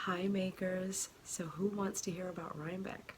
Hi makers, so who wants to hear about Rhinebeck?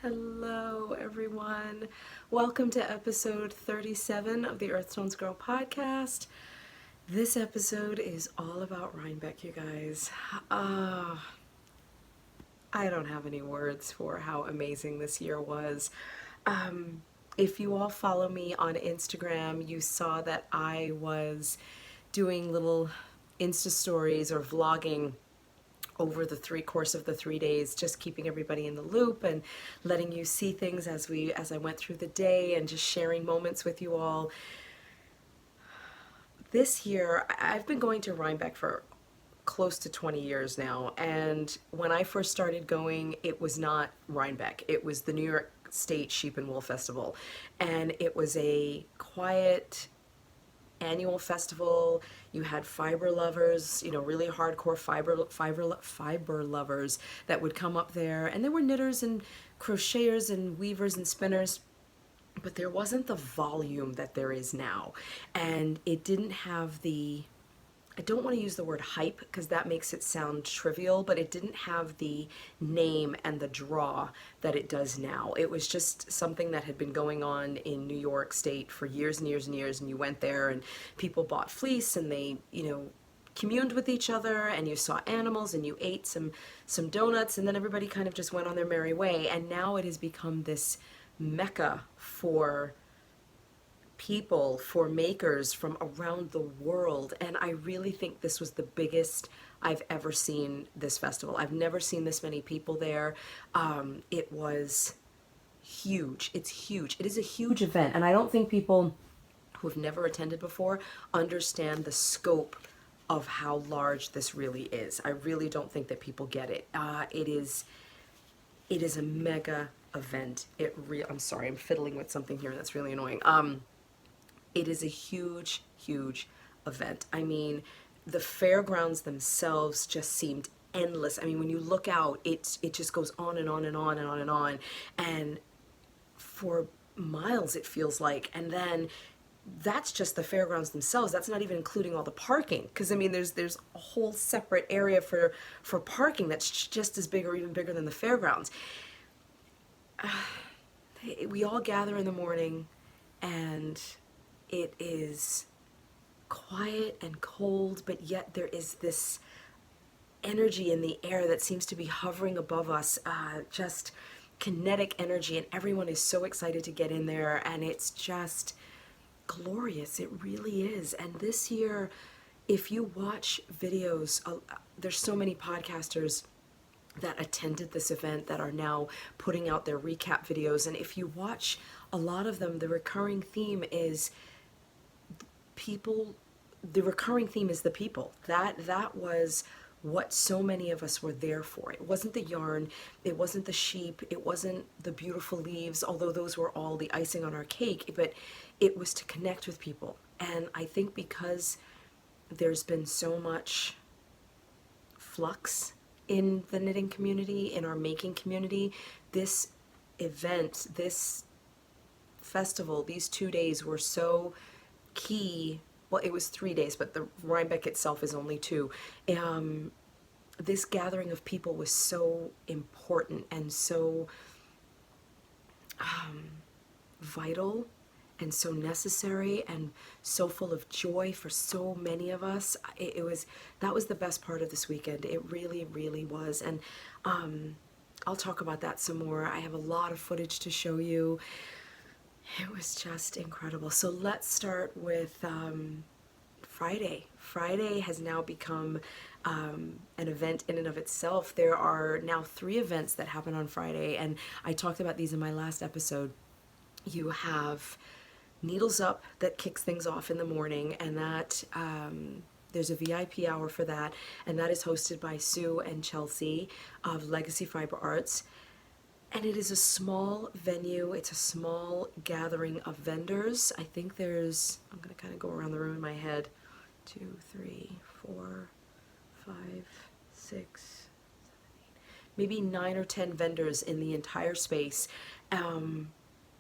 Hello everyone, welcome to episode 37 of the EarthtonesGirl podcast. This episode is all about Rhinebeck, you guys. I don't have any words for how amazing this year was. If you all follow me on Instagram, you saw that I was doing little Insta stories or vlogging over the course of the 3 days, just keeping everybody in the loop and letting you see things as I went through the day and just sharing moments with you all. This year, I've been going to Rhinebeck for close to 20 years now, and when I first started going, it was not Rhinebeck. It was the New York State Sheep and Wool Festival, and it was a quiet annual festival. You had fiber lovers, really hardcore fiber lovers that would come up there, and there were knitters and crocheters and weavers and spinners, but there wasn't the volume that there is now, and it didn't have the, I don't want to use the word hype because that makes it sound trivial, but it didn't have the name and the draw that it does now. It was just something that had been going on in New York State for years and years and years, and you went there and people bought fleece and they, communed with each other, and you saw animals and you ate some donuts, and then everybody kind of just went on their merry way. And now it has become this mecca for people, for makers from around the world, and I really think this was the biggest I've ever seen this festival. I've never seen this many people there. It was huge. It's huge. It is a huge event, and I don't think people who have never attended before understand the scope of how large this really is. I really don't think that people get it. It is a mega event. I'm sorry, I'm fiddling with something here that's really annoying. It is a huge, huge event. I mean, the fairgrounds themselves just seemed endless. I mean, when you look out, it just goes on and on and on and on and on. And for miles, it feels like. And then that's just the fairgrounds themselves. That's not even including all the parking. Because, I mean, there's a whole separate area for parking that's just as big or even bigger than the fairgrounds. We all gather in the morning, and it is quiet and cold, but yet there is this energy in the air that seems to be hovering above us, just kinetic energy, and everyone is so excited to get in there, and it's just glorious. It really is. And this year, if you watch videos, there's so many podcasters that attended this event that are now putting out their recap videos, and if you watch a lot of them, the recurring theme is people. The recurring theme is the people. That was what so many of us were there for. It wasn't the yarn, it wasn't the sheep, it wasn't the beautiful leaves, although those were all the icing on our cake, but it was to connect with people. And I think because there's been so much flux in the knitting community, in our making community, this event, this festival, these 2 days were so key. Well, it was 3 days, but the Rhinebeck itself is only 2. This gathering of people was so important and so vital and so necessary and so full of joy for so many of us. That was the best part of this weekend. It really, really was. And I'll talk about that some more. I have a lot of footage to show you. It was just incredible. So let's start with Friday. Friday has now become an event in and of itself. There are now 3 events that happen on Friday, and I talked about these in my last episode. You have Needles Up that kicks things off in the morning, and that there's a VIP hour for that, and that is hosted by Sue and Chelsea of Legacy Fiber Arts. And it is a small venue. It's a small gathering of vendors. I think there's, I'm going to kind of go around the room in my head, 2, 3, 4, 5, 6, 7, 8, maybe 9 or 10 vendors in the entire space. And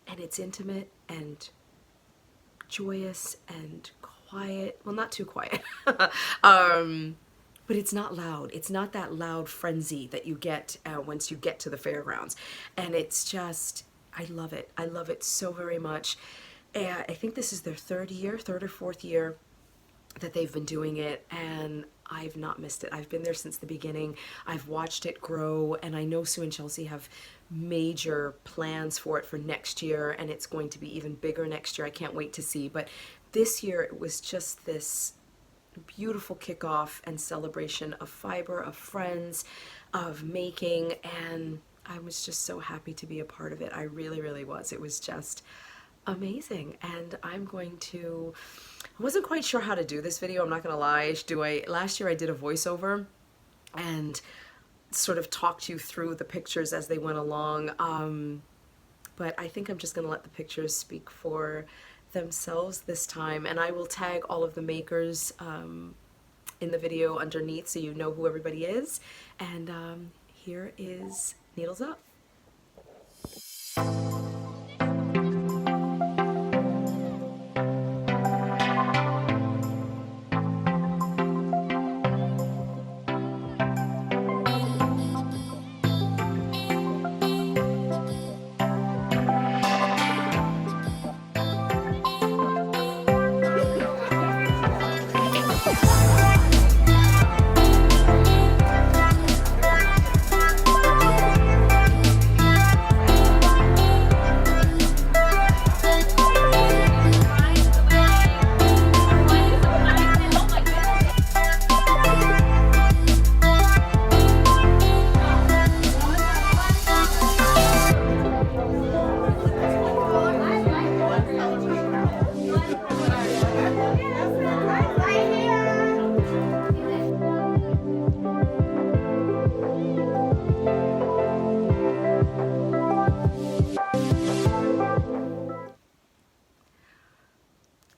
it's intimate and joyous and quiet. Well, not too quiet. But it's not loud. It's not that loud frenzy that you get once you get to the fairgrounds. And it's just, I love it. I love it so very much. I think this is their 3rd or 4th year that they've been doing it, and I've not missed it. I've been there since the beginning. I've watched it grow, and I know Sue and Chelsea have major plans for it for next year, and it's going to be even bigger next year. I can't wait to see. But this year it was just this beautiful kickoff and celebration of fiber, of friends, of making, and I was just so happy to be a part of it. I really, really was. It was just amazing. And I'm going to, I wasn't quite sure how to do this video, I'm not gonna lie. Last year I did a voiceover and sort of talked you through the pictures as they went along, but I think I'm just gonna let the pictures speak for themselves this time, and I will tag all of the makers in the video underneath so you know who everybody is. And here is Needles Up.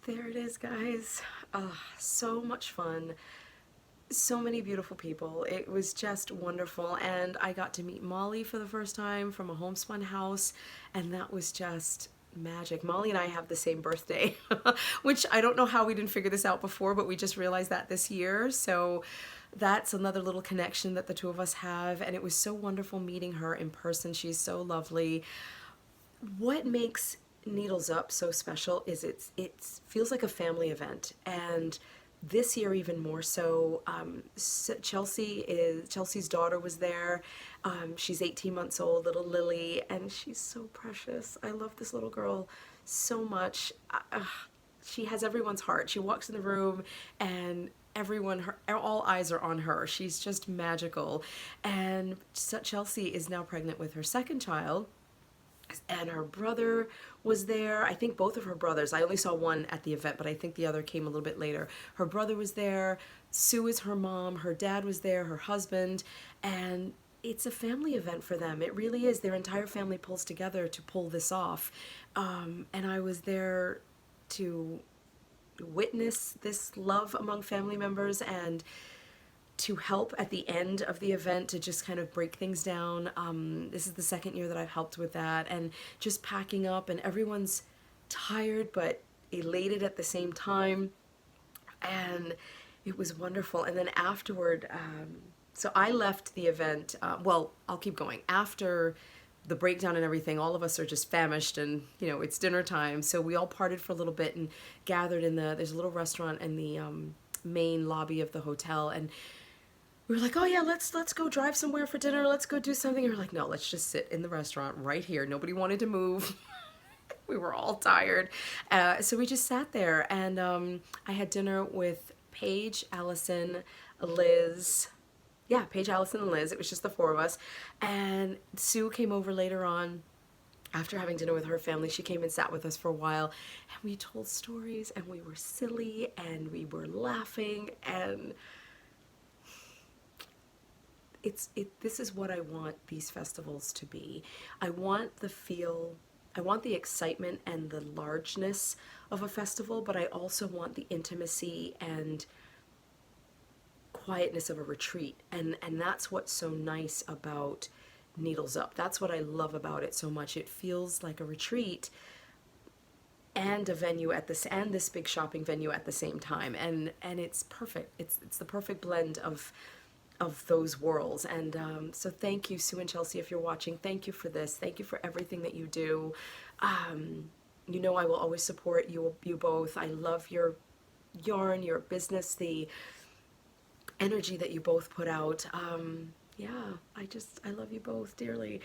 There it is, guys. So much fun. So many beautiful people. It was just wonderful, and I got to meet Molly for the first time from a homespun house, and that was just magic. Molly and I have the same birthday, which I don't know how we didn't figure this out before, but we just realized that this year. So that's another little connection that the two of us have, and it was so wonderful meeting her in person. She's so lovely. What makes Needles Up so special is it feels like a family event, and this year even more so. Chelsea's daughter was there. She's 18 months old, little Lily, and she's so precious. I love this little girl so much. She has everyone's heart. She walks in the room and all eyes are on her. She's just magical. And Chelsea is now pregnant with her 2nd child, and her brother was there. I think both of her brothers. I only saw one at the event, but I think the other came a little bit later. Her brother was there. Sue is her mom. Her dad was there, her husband, and it's a family event for them. It really is. Their entire family pulls together to pull this off. And I was there to witness this love among family members and to help at the end of the event to just kind of break things down. This is the 2nd year that I've helped with that, and just packing up, and everyone's tired but elated at the same time, and it was wonderful. And then afterward, so I left the event, well, I'll keep going. After the breakdown and everything, all of us are just famished, and you know, it's dinner time, so we all parted for a little bit and gathered in there's a little restaurant in the main lobby of the hotel, and we were like, oh yeah, let's go drive somewhere for dinner, let's go do something. And we're like, no, let's just sit in the restaurant right here. Nobody wanted to move. We were all tired. So we just sat there, and I had dinner with Paige, Allison, Liz, yeah, Paige, Allison, and Liz. It was just the four of us. And Sue came over later on after having dinner with her family. She came and sat with us for a while, and we told stories, and we were silly, and we were laughing, and this is what I want these festivals to be. I want I want the excitement and the largeness of a festival, but I also want the intimacy and quietness of a retreat. And that's what's so nice about Needles Up. That's what I love about it so much. It feels like a retreat and a venue at this, and this big shopping venue at the same time. And it's perfect. It's the perfect blend of those worlds. And so thank you, Sue and Chelsea, if you're watching. Thank you for this. Thank you for everything that you do. You know I will always support you both. I love your yarn, your business, the energy that you both put out. Yeah, I love you both dearly.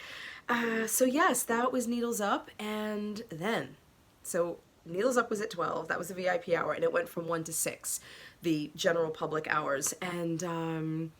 So yes, that was Needles Up. And then, so Needles Up was at 12. That was the VIP hour, and it went from 1 to 6, the general public hours. And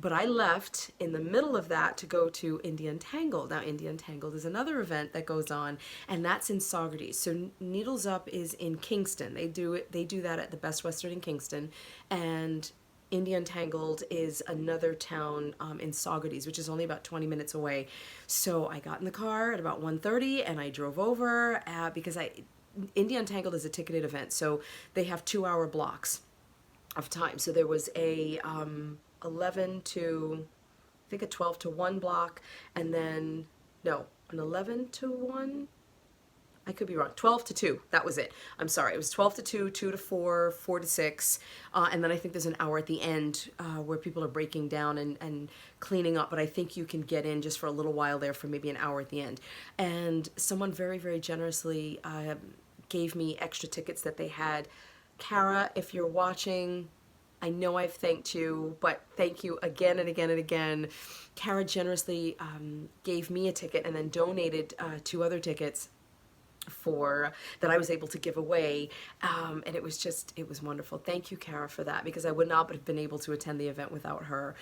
but I left in the middle of that to go to Untangled. Now, Untangled is another event that goes on, and that's in Saugerties. So Needles Up is in Kingston. They do that at the Best Western in Kingston, and Untangled is another town in Saugerties, which is only about 20 minutes away. So I got in the car at about 1:30, and I drove over because Untangled is a ticketed event, so they have 2-hour blocks of time. So there was a 11 to, I think a 12 to 1 block, and then, no, an 11 to 1? I could be wrong. 12 to 2. That was it. I'm sorry. It was 12 to 2, 2 to 4, 4 to 6. And then I think there's an hour at the end where people are breaking down and cleaning up. But I think you can get in just for a little while there for maybe an hour at the end. And someone very, very generously gave me extra tickets that they had. Kara, if you're watching, I know I've thanked you, but thank you again and again and again. Kara generously gave me a ticket and then donated 2 other tickets that I was able to give away, and it was wonderful. Thank you, Kara, for that, because I would not have been able to attend the event without her.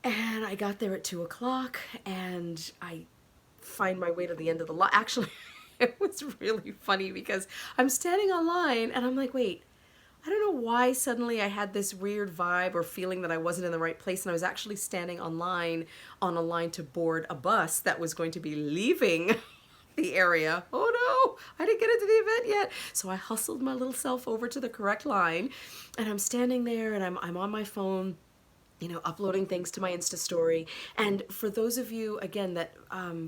And I got there at 2 o'clock, and I find my way to the end of the line. Actually, it was really funny because I'm standing online, and I'm like, wait, I don't know why suddenly I had this weird vibe or feeling that I wasn't in the right place, and I was actually standing online on a line to board a bus that was going to be leaving the area. Oh no, I didn't get into the event yet. So I hustled my little self over to the correct line, and I'm standing there, and I'm on my phone, uploading things to my Insta story. And for those of you, again, that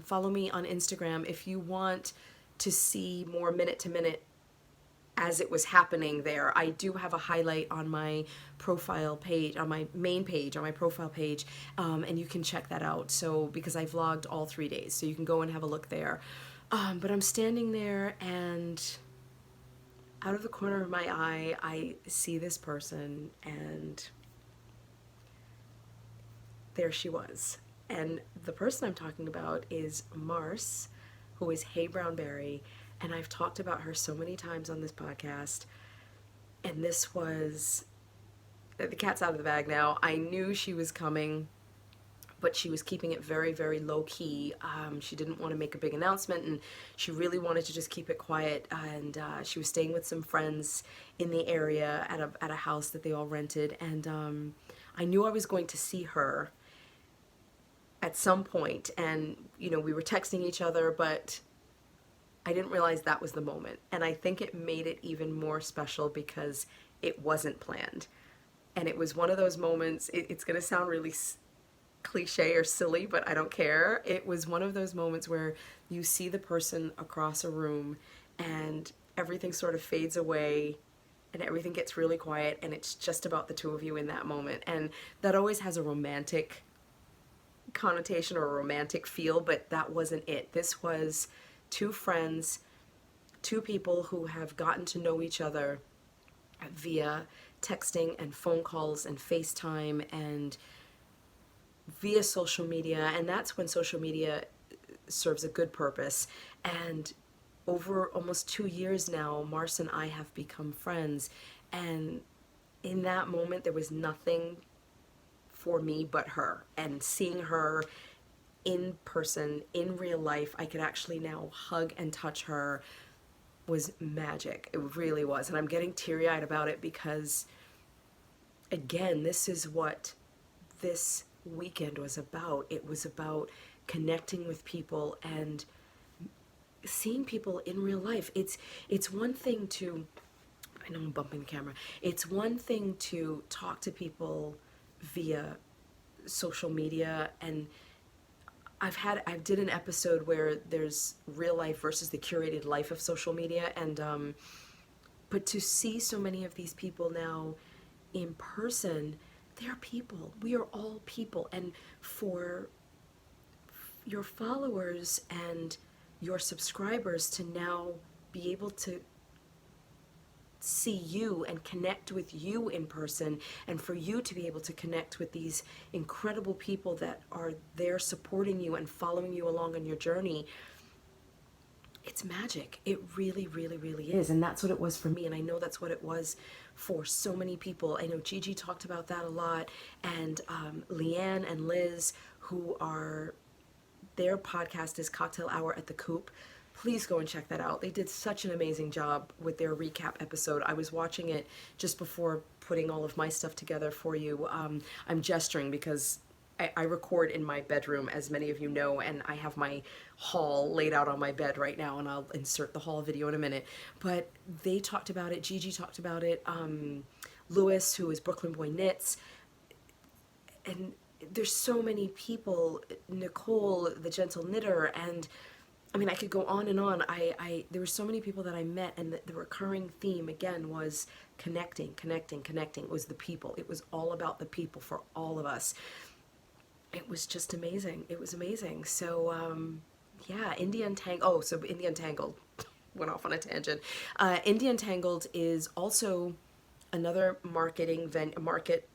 follow me on Instagram, if you want to see more minute to minute as it was happening there, I do have a highlight on my profile page, on my main page, on my profile page, and you can check that out. So, because I vlogged all 3 days, so you can go and have a look there. But I'm standing there, and out of the corner of my eye, I see this person, and there she was. And the person I'm talking about is Mars, who is Hey Brownberry, and I've talked about her so many times on this podcast, and this was, the cat's out of the bag now. I knew she was coming, but she was keeping it very, very low key. She didn't want to make a big announcement, and she really wanted to just keep it quiet. And she was staying with some friends in the area at a house that they all rented. And I knew I was going to see her at some point. And we were texting each other, but I didn't realize that was the moment. And I think it made it even more special because it wasn't planned. And it was one of those moments. It's going to sound really cliche or silly, but I don't care. It was one of those moments where you see the person across a room and everything sort of fades away and everything gets really quiet, and it's just about the two of you in that moment. And that always has a romantic connotation or a romantic feel, but that wasn't it. This was 2 friends, 2 people who have gotten to know each other via texting and phone calls and FaceTime and via social media. And that's when social media serves a good purpose. And over almost 2 years now, Mars and I have become friends, and in that moment, there was nothing for me but her. And seeing her in person, in real life, I could actually now hug and touch her, was magic. It really was. And I'm getting teary-eyed about it because, again, this is what this weekend was about. It was about connecting with people and seeing people in real life. It's one thing to, I know I'm bumping the camera. It's one thing to talk to people via social media, and I did an episode where there's real life versus the curated life of social media, and but to see so many of these people now in person, they're people. We are all people, and for your followers and your subscribers to now be able to see you and connect with you in person, and for you to be able to connect with these incredible people that are there supporting you and following you along on your journey, it's magic. It really, really, really is. And that's what it was for me, and I know that's what it was for so many people. I know Gigi talked about that a lot, and Leanne and Liz, who are, their podcast is Cocktail Hour at the Coop. Please go and check that out. They did such an amazing job with their recap episode. I was watching it just before putting all of my stuff together for you. I'm gesturing because I record in my bedroom, as many of you know, and I have my haul laid out on my bed right now, and I'll insert the haul video in a minute. But they talked about it. Gigi talked about it. Lewis, who is Brooklyn Boy Knits. And there's so many people. Nicole, the Gentle Knitter, and I mean, I could go on and on. There were so many people that I met, and the recurring theme, again, was connecting. It was the people. It was all about the people for all of us. It was just amazing. It was amazing. So, yeah, Indie Untangled, went off on a tangent. Indie Untangled is also another marketplace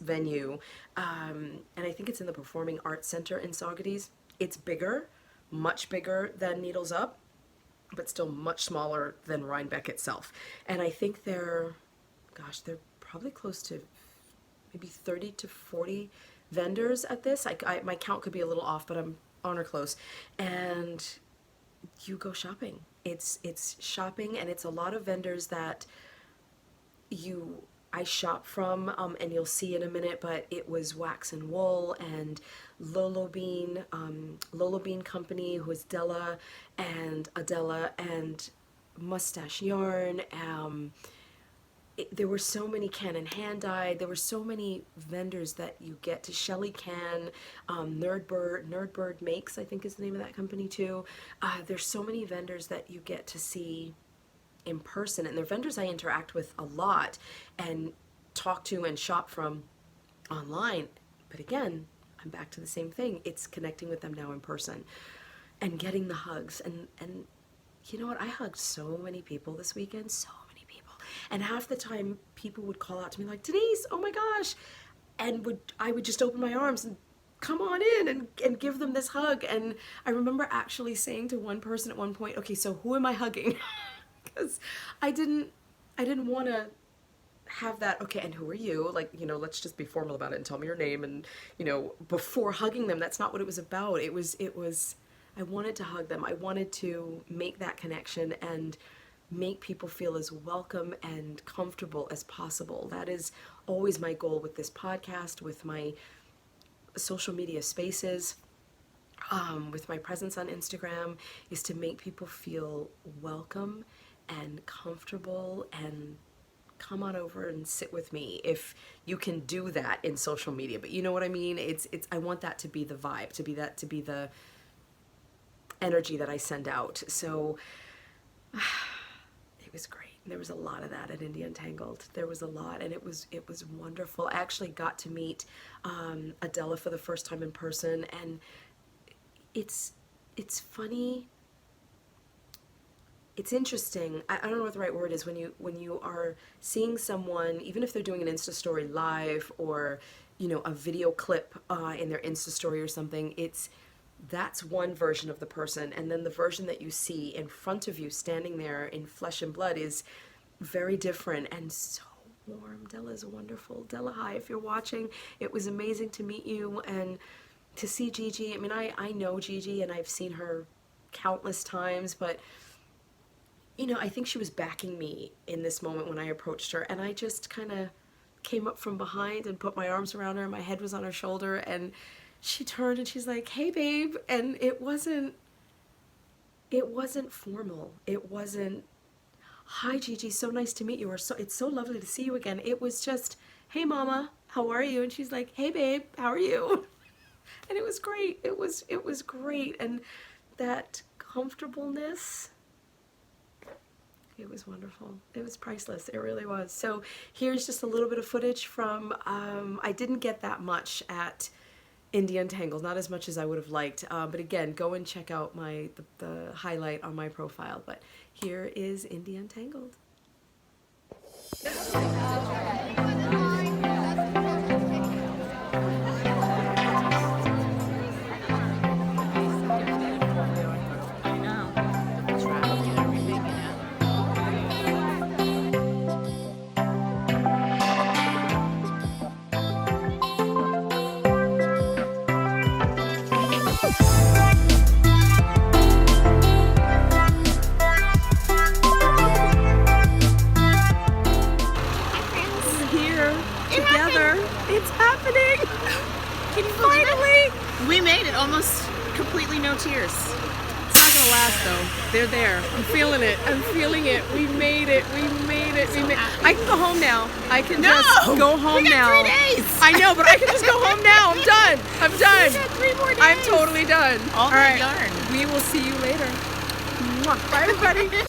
venue, and I think it's in the Performing Arts Center in Saugerties. It's bigger, much bigger than Needles Up, but still much smaller than Rhinebeck itself. And I think they're probably close to maybe 30 to 40 vendors at this. My count could be a little off, but I'm on or close. And you go shopping. It's shopping, and it's a lot of vendors that I shop from, and you'll see in a minute, but it was Wax and Wool and Lolo Bean Company, who is Della and Adela, and Mustache Yarn. There were so many Can and Hand Dyed. There were so many vendors that you get to. Shelly Can, Nerdbird Makes, I think is the name of that company too. There's so many vendors that you get to see in person, and they're vendors I interact with a lot and talk to and shop from online. But again, I'm back to the same thing. It's connecting with them now in person and getting the hugs. And you know what? I hugged so many people this weekend, so many people. And half the time people would call out to me like, Denise, oh my gosh. And I would just open my arms and come on in and give them this hug. And I remember actually saying to one person at one point, okay, so who am I hugging? Because I didn't want to have that, okay, and who are you? Like, let's just be formal about it and tell me your name. And, before hugging them, that's not what it was about. It was, I wanted to hug them. I wanted to make that connection and make people feel as welcome and comfortable as possible. That is always my goal with this podcast, with my social media spaces, with my presence on Instagram, is to make people feel welcome and comfortable and come on over and sit with me, if you can do that in social media. But you know what I mean? It's I want that to be the vibe, to be the energy that I send out. So it was great. There was a lot of that at Indie Untangled. There was a lot, and it was wonderful. I actually got to meet Adela for the first time in person, and it's funny. It's interesting. I don't know what the right word is when you are seeing someone, even if they're doing an Insta story live or a video clip in their Insta story or something. That's one version of the person, and then the version that you see in front of you, standing there in flesh and blood, is very different and so warm. Della's wonderful. Della, hi, if you're watching. It was amazing to meet you and to see Gigi. I mean, I know Gigi and I've seen her countless times, but you know, I think she was backing me in this moment when I approached her, and I just kind of came up from behind and put my arms around her. My head was on her shoulder, and she turned and she's like, "Hey, babe," and it wasn't formal. It wasn't, "Hi, Gigi, so nice to meet you," or "It's so lovely to see you again." It was just, "Hey, Mama, how are you?" And she's like, "Hey, babe, how are you?" And it was great. It was great, and that comfortableness. It was wonderful. It was priceless. It really was. So here's just a little bit of footage from, I didn't get that much at Indie Untangled, not as much as I would have liked. But again, go and check out the highlight on my profile. But here is Indie Untangled. We made it, almost completely no tears. It's not gonna last though. They're there. I'm feeling it. I'm feeling it. We made it. We made it. We made. I can go home now. I can just go home now. 3 days. I know, but I can just go home now. I'm done. I'm done. We got 3 more days. I'm totally done. All that yarn. We will see you later. Mwah. Bye, everybody.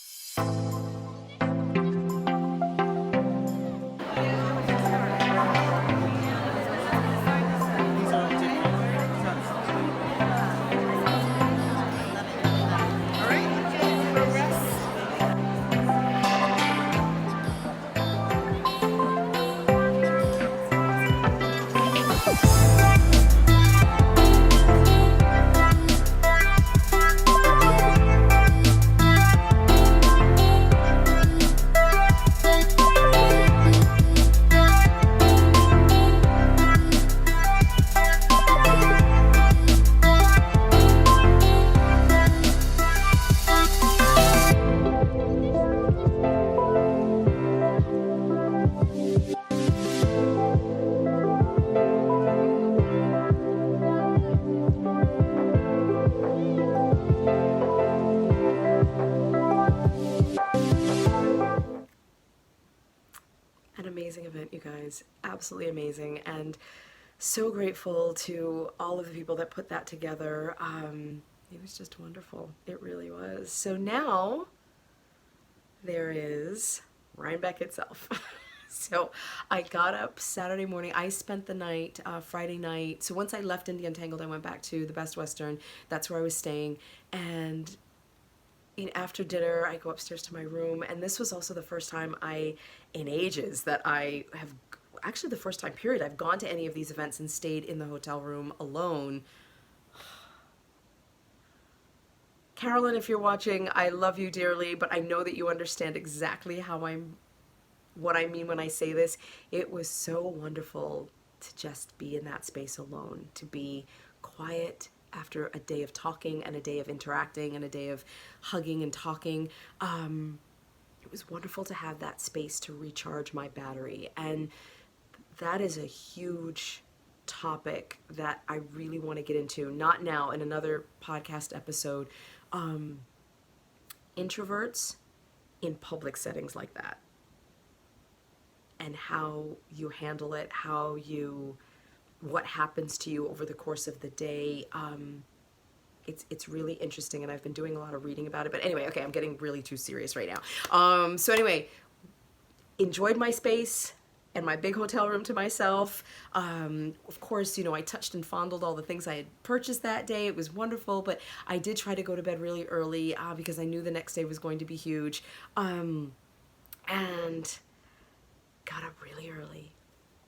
Amazing event, you guys. Absolutely amazing, and so grateful to all of the people that put that together. It was just wonderful. It really was. So now there is Rhinebeck itself. So I got up Saturday morning. I spent the night, Friday night. So once I left Indie Untangled, I went back to the Best Western. That's where I was staying, and after dinner, I go upstairs to my room, and this was also the first time in ages, that I have, actually the first time period, I've gone to any of these events and stayed in the hotel room alone. Carolyn, if you're watching, I love you dearly, but I know that you understand exactly what I mean when I say this. It was so wonderful to just be in that space alone, to be quiet, after a day of talking and a day of interacting and a day of hugging and talking. It was wonderful to have that space to recharge my battery, and that is a huge topic that I really want to get into, not now, in another podcast episode. Introverts in public settings like that, and how you handle it, what happens to you over the course of the day. It's really interesting, and I've been doing a lot of reading about it. But anyway, okay, I'm getting really too serious right now. So anyway, enjoyed my space and my big hotel room to myself. Of course, I touched and fondled all the things I had purchased that day. It was wonderful, but I did try to go to bed really early because I knew the next day was going to be huge. And got up really early.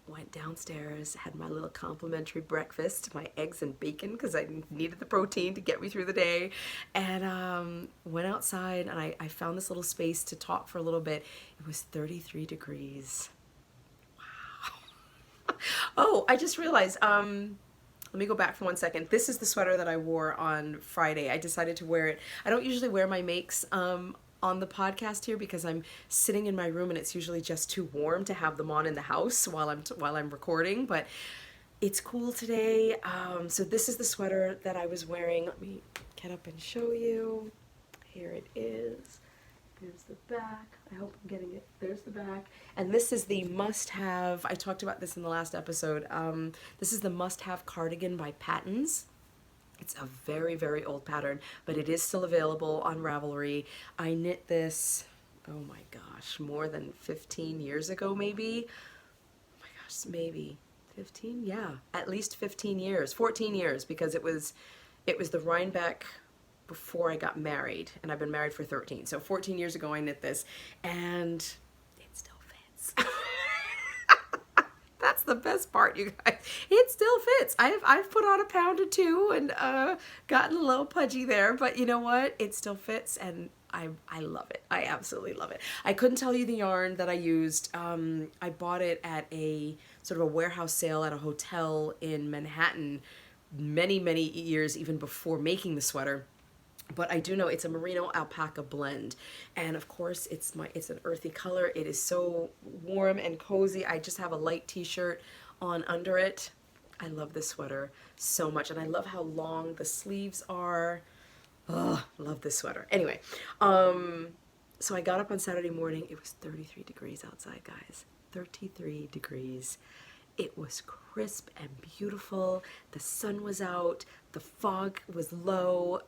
Went downstairs, had my little complimentary breakfast, my eggs and bacon, because I needed the protein to get me through the day, and went outside, and I found this little space to talk for a little bit. It was 33 degrees. Oh, I just realized, let me go back for 1 second. This is the sweater that I wore on Friday. I decided to wear it. I don't usually wear my makes on the podcast here because I'm sitting in my room and it's usually just too warm to have them on in the house while I'm recording, but it's cool today. So this is the sweater that I was wearing. Let me get up and show you. Here it is. Here's the back. I hope I'm getting it. There's the back. And this is the must-have. I talked about this in the last episode. This is the must-have cardigan by Patons. It's a very, very old pattern, but it is still available on Ravelry. I knit this, oh my gosh, more than 15 years ago, maybe. Oh my gosh, maybe 15? Yeah, at least 15 years, 14 years, because it was the Rhinebeck before I got married, and I've been married for 13. So 14 years ago I knit this, and it still fits. That's the best part, you guys. It still fits. I've put on a pound or two and gotten a little pudgy there, but you know what? It still fits, and I love it. I absolutely love it. I couldn't tell you the yarn that I used. I bought it at a sort of a warehouse sale at a hotel in Manhattan many, many years even before making the sweater. But I do know it's a merino alpaca blend, and of course it's an earthy color. It is so warm and cozy. I just have a light t-shirt on under it. I love this sweater so much, and I love how long the sleeves are. Oh, love this sweater. Anyway, so I got up on Saturday morning. It was 33 degrees outside, guys. 33 degrees. It was crisp and beautiful. The sun was out. The fog was low.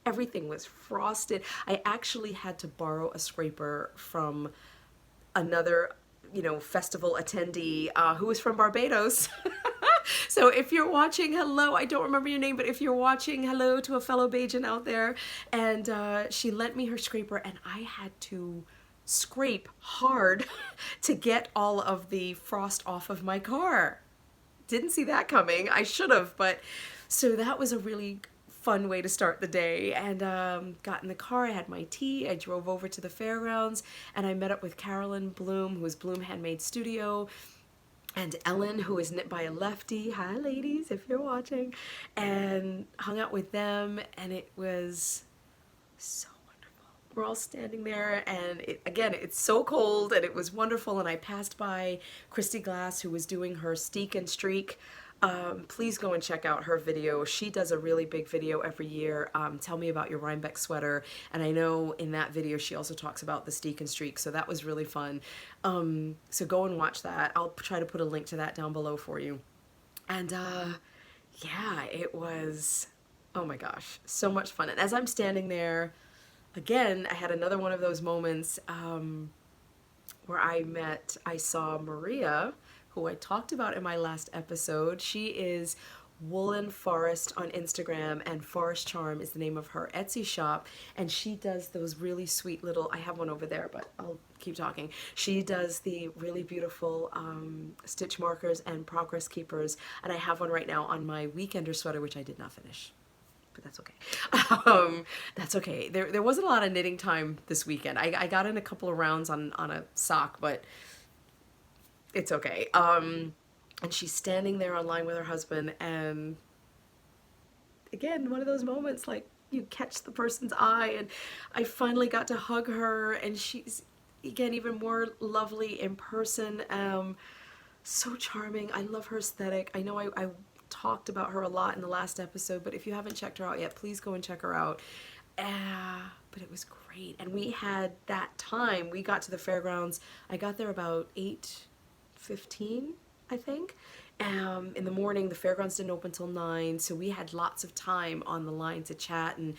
Everything was frosted. I actually had to borrow a scraper from another, festival attendee who was from Barbados. So if you're watching, hello, I don't remember your name, but if you're watching, hello to a fellow Bajan out there. And she lent me her scraper, and I had to scrape hard to get all of the frost off of my car. Didn't see that coming. I should have, but so that was a really fun way to start the day. And got in the car, I had my tea, I drove over to the fairgrounds, and I met up with Carolyn Bloom, who is Bloom Handmade Studio, and Ellen, who is Knit by a Lefty. Hi ladies, if you're watching. And hung out with them, and it was so wonderful. We're all standing there, and it's so cold, and it was wonderful. And I passed by Kristy Glass, who was doing her Steek and Streak. Please go and check out her video. She does a really big video every year. Tell me about your Rhinebeck sweater. And I know in that video she also talks about the Steek and Streak, so that was really fun. So go and watch that. I'll try to put a link to that down below for you. And yeah, it was, oh my gosh, so much fun. And as I'm standing there, again, I had another one of those moments where I saw Maria, who I talked about in my last episode. She is Woolen Forest on Instagram, and Forest Charm is the name of her Etsy shop, and she does those really sweet little, I have one over there, but I'll keep talking. She does the really beautiful stitch markers and progress keepers, and I have one right now on my Weekender sweater, which I did not finish. But that's okay. That's okay. There wasn't a lot of knitting time this weekend. I got in a couple of rounds on a sock, but it's okay. And she's standing there online with her husband, and again, one of those moments, like, you catch the person's eye, and I finally got to hug her, and she's, again, even more lovely in person. So charming. I love her aesthetic. I know I talked about her a lot in the last episode, but if you haven't checked her out yet, please go and check her out. But it was great. And we had that time, we got to the fairgrounds, I got there about 8:15, I think. In the morning, the fairgrounds didn't open till 9, so we had lots of time on the line to chat and,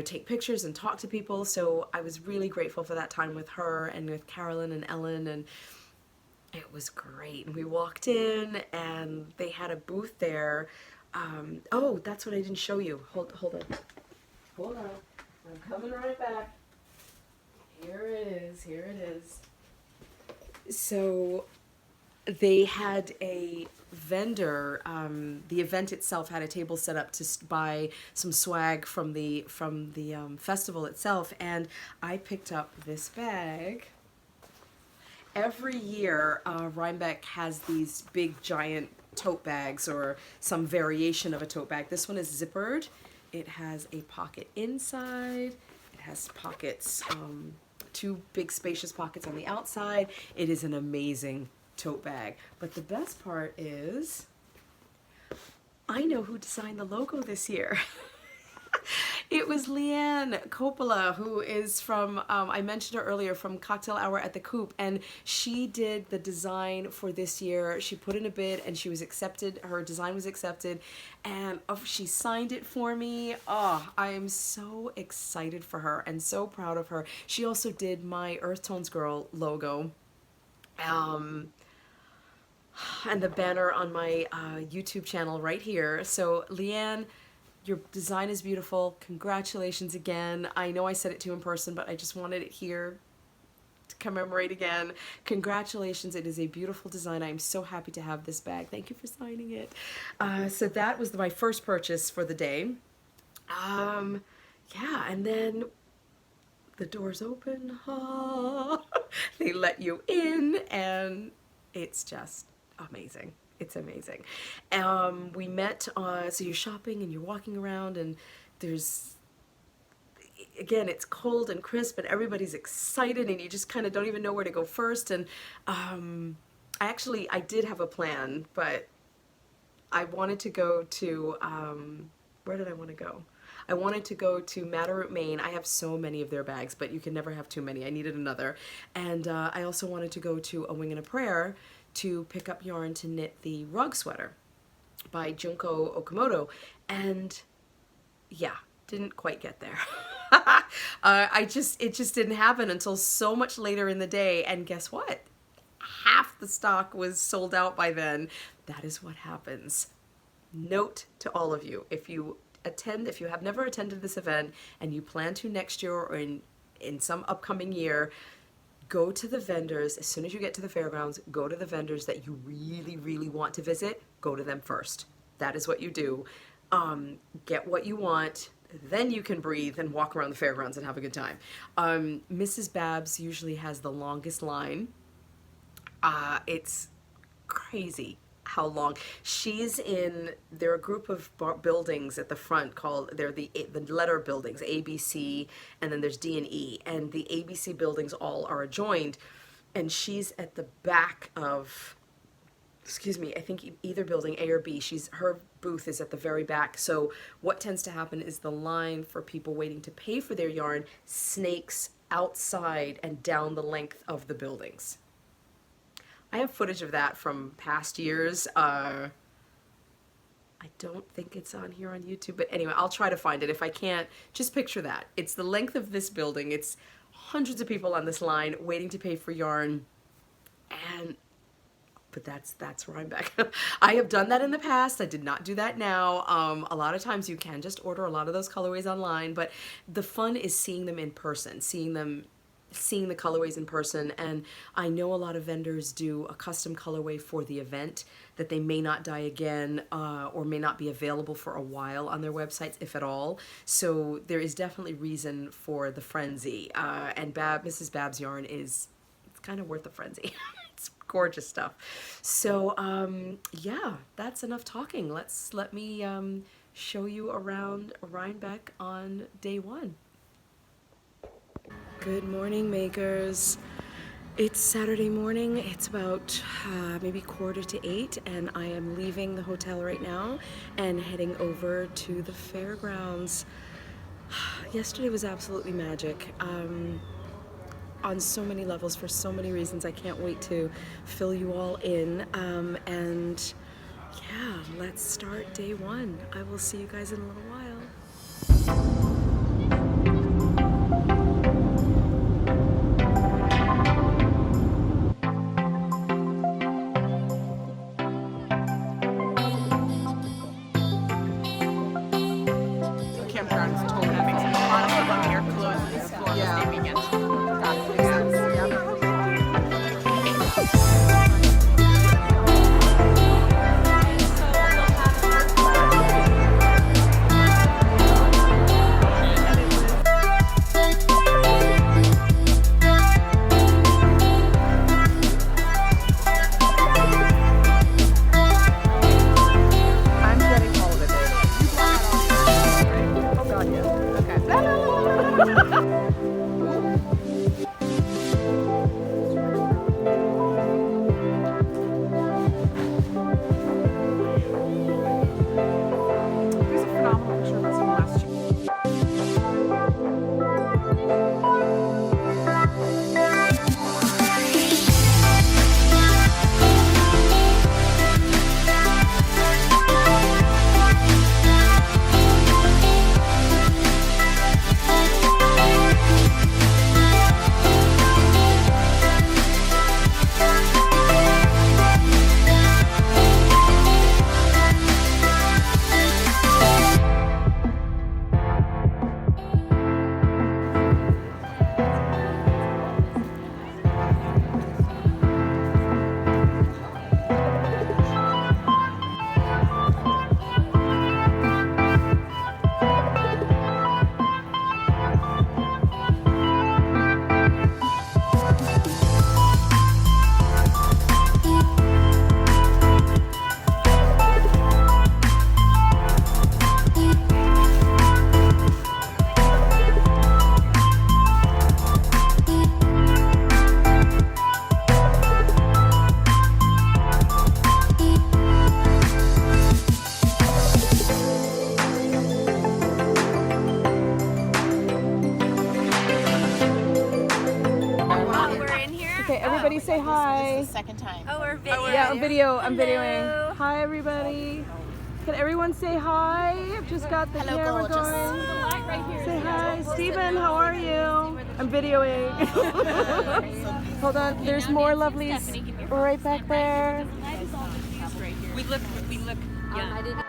take pictures and talk to people. So I was really grateful for that time with her and with Carolyn and Ellen, and it was great. And we walked in, and they had a booth there. Oh, that's what I didn't show you. Hold on. Hold on. I'm coming right back. Here it is. So they had a vendor, the event itself had a table set up to buy some swag from the festival itself, and I picked up this bag, every year Rhinebeck has these big giant tote bags or some variation of a tote bag. This one is zippered. It has a pocket inside. It has pockets, two big spacious pockets on the outside. It is an amazing tote bag. But the best part is, I know who designed the logo this year. It was Leanne Coppola, who is from, I mentioned her earlier, from Cocktail Hour at the Coop, and she did the design for this year. She put in a bid and she was accepted, her design was accepted, and she signed it for me. Oh, I am so excited for her and so proud of her. She also did my EarthtonesGirl logo. And the banner on my YouTube channel right here. So Leanne, your design is beautiful. Congratulations again. I know I said it to you in person, but I just wanted it here to commemorate again. Congratulations. It is a beautiful design. I'm so happy to have this bag. Thank you for signing it. So that was my first purchase for the day. Yeah, and then the doors open. They let you in, and it's just amazing. It's amazing. We met, so you're shopping and you're walking around, and there's, again, it's cold and crisp and everybody's excited and you just kind of don't even know where to go first. And I did have a plan, but I wanted to go to, where did I want to go? I wanted to go to Matterhorn, Maine. I have so many of their bags, but you can never have too many. I needed another. And I also wanted to go to A Wing and a Prayer to pick up yarn to knit the rug sweater by Junko Okamoto. And yeah, didn't quite get there. It just didn't happen until so much later in the day. And guess what? Half the stock was sold out by then. That is what happens. Note to all of you, if you have never attended this event and you plan to next year or in some upcoming year, go to the vendors. As soon as you get to the fairgrounds, go to the vendors that you really, really want to visit. Go to them first. That is what you do. Get what you want. Then you can breathe and walk around the fairgrounds and have a good time. Mrs. Babs usually has the longest line. It's crazy how long. She's in, there are a group of buildings at the front called, they're the letter buildings, ABC, and then there's D and E, and the ABC buildings all are adjoined, and she's at the back of, excuse me, I think either building, A or B. Her booth is at the very back. So what tends to happen is the line for people waiting to pay for their yarn snakes outside and down the length of the buildings. I have footage of that from past years. I don't think it's on here on YouTube, but anyway, I'll try to find it. If I can't, just picture that. It's the length of this building. It's hundreds of people on this line waiting to pay for yarn. But that's Rhinebeck. I have done that in the past. I did not do that now. A lot of times you can just order a lot of those colorways online, but the fun is seeing them in person, seeing the colorways in person. And I know a lot of vendors do a custom colorway for the event that they may not dye again or may not be available for a while on their websites, if at all. So there is definitely reason for the frenzy. And Mrs. Babs yarn it's kind of worth the frenzy. It's gorgeous stuff. So yeah, that's enough talking. Let me show you around Rhinebeck on day one. Good morning, makers. It's Saturday morning. It's about maybe 7:45, and I am leaving the hotel right now and heading over to the fairgrounds. Yesterday was absolutely magic. On so many levels, for so many reasons. I can't wait to fill you all in. And yeah, let's start day one. I will see you guys in a little while. Campgrounds told me to make some fun of them here closes for this weekend. the second time. Oh, we're video. Yeah, I'm videoing. Hello. Hi, everybody. Can everyone say hi? I've just got the Hello, camera gorgeous. going. Say hi. Stephen, how are you? I'm videoing. Hold on, there's more lovelies right back there. We look young.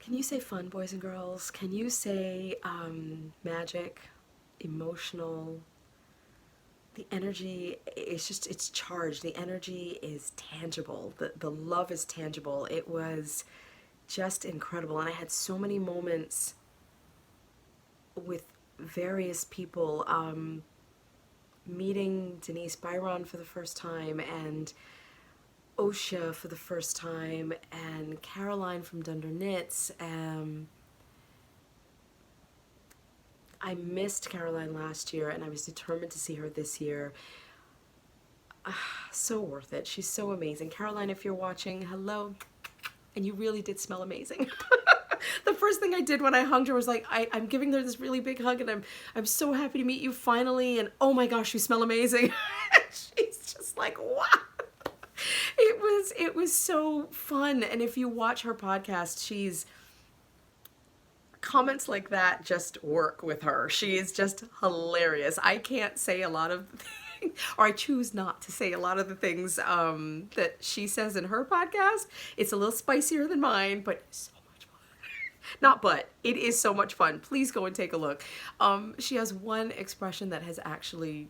Can you say fun, boys and girls? Can you say magic, emotional? The energy is just, it's charged. The energy is tangible. The love is tangible. It was just incredible. And I had so many moments with various people, meeting Denise Byron for the first time, and Osha for the first time, and Caroline from Dunder Knits. I missed Caroline last year, and I was determined to see her this year. So worth it. She's so amazing. Caroline, if you're watching, hello. And you really did smell amazing. The first thing I did when I hugged her was like, I'm giving her this really big hug, and I'm so happy to meet you finally, and oh my gosh, you smell amazing. She's just like, wow. It was so fun. And if you watch her podcast, comments like that just work with her. She is just hilarious. I can't say a lot of things, or I choose not to say a lot of the things that she says in her podcast. It's a little spicier than mine, but so much fun. Not but, it is so much fun. Please go and take a look. She has one expression that has actually,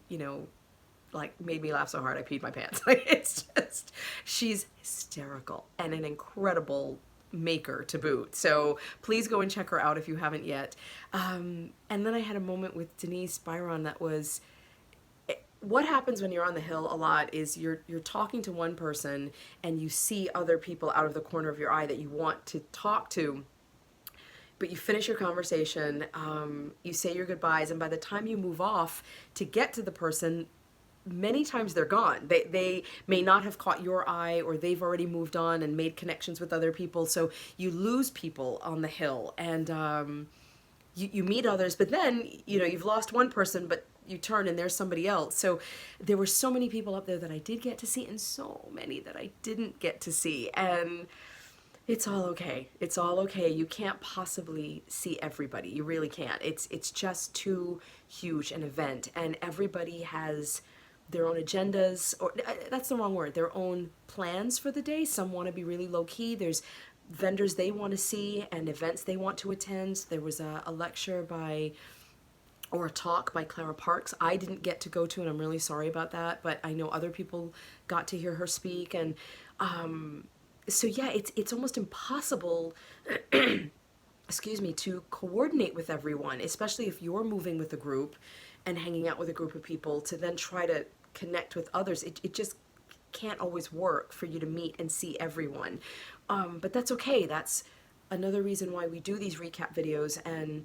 like made me laugh so hard I peed my pants. Like, it's just, she's hysterical and an incredible maker to boot. So please go and check her out if you haven't yet. And then I had a moment with Denise Byron that was, what happens when you're on the hill a lot is you're talking to one person and you see other people out of the corner of your eye that you want to talk to, but you finish your conversation, you say your goodbyes, and by the time you move off to get to the person, many times they're gone. They may not have caught your eye, or they've already moved on and made connections with other people. So you lose people on the hill, and you meet others, but then, you've lost one person, but you turn and there's somebody else. So there were so many people up there that I did get to see, and so many that I didn't get to see. And it's all okay. It's all okay. You can't possibly see everybody. You really can't. It's just too huge an event, and everybody has their own agendas, or that's the wrong word, their own plans for the day. Some want to be really low-key. There's vendors they want to see and events they want to attend. There was a lecture or a talk by Clara Parks I didn't get to go to, and I'm really sorry about that, but I know other people got to hear her speak. And so yeah, it's almost impossible excuse me, to coordinate with everyone, especially if you're moving with a group and hanging out with a group of people, to then try to connect with others. It just can't always work for you to meet and see everyone. But that's okay. That's another reason why we do these recap videos, and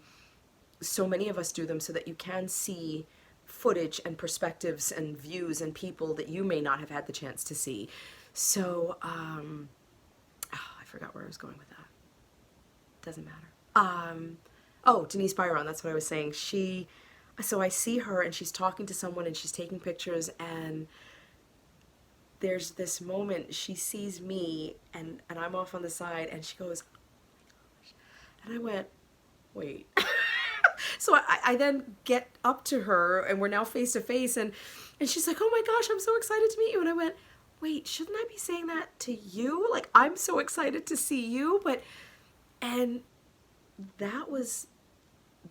so many of us do them, so that you can see footage and perspectives and views and people that you may not have had the chance to see. So, I forgot where I was going with that. Doesn't matter. Oh, Denise Byron, that's what I was saying. So I see her and she's talking to someone and she's taking pictures, and there's this moment she sees me and I'm off on the side and she goes, oh my gosh. And I went, wait. So I then get up to her and we're now face to face, and she's like, oh my gosh, I'm so excited to meet you. And I went, wait, shouldn't I be saying that to you? Like, I'm so excited to see you. And that was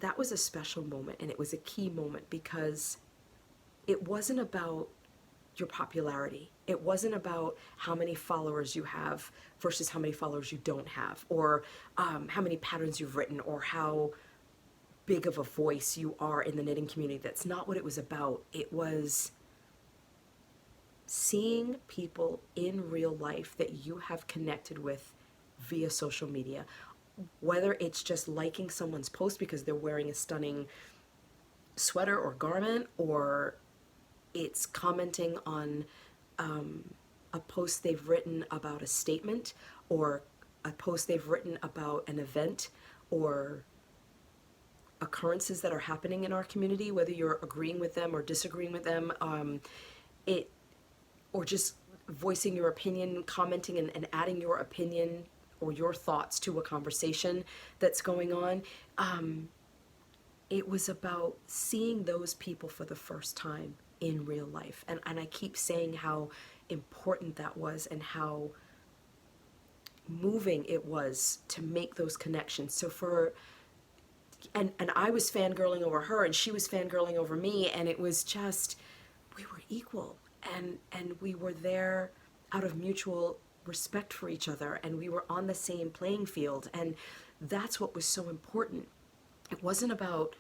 a special moment, and it was a key moment because it wasn't about your popularity. It wasn't about how many followers you have versus how many followers you don't have, or how many patterns you've written, or how big of a voice you are in the knitting community. That's not what it was about. It was seeing people in real life that you have connected with via social media, whether it's just liking someone's post because they're wearing a stunning sweater or garment, or it's commenting on a post they've written about a statement, or a post they've written about an event or occurrences that are happening in our community, whether you're agreeing with them or disagreeing with them, or just voicing your opinion, commenting and adding your opinion or your thoughts to a conversation that's going on. It was about seeing those people for the first time in real life. And I keep saying how important that was and how moving it was to make those connections. So and I was fangirling over her and she was fangirling over me, and it was just, we were equal, and we were there out of mutual respect for each other, and we were on the same playing field, and that's what was so important. It wasn't about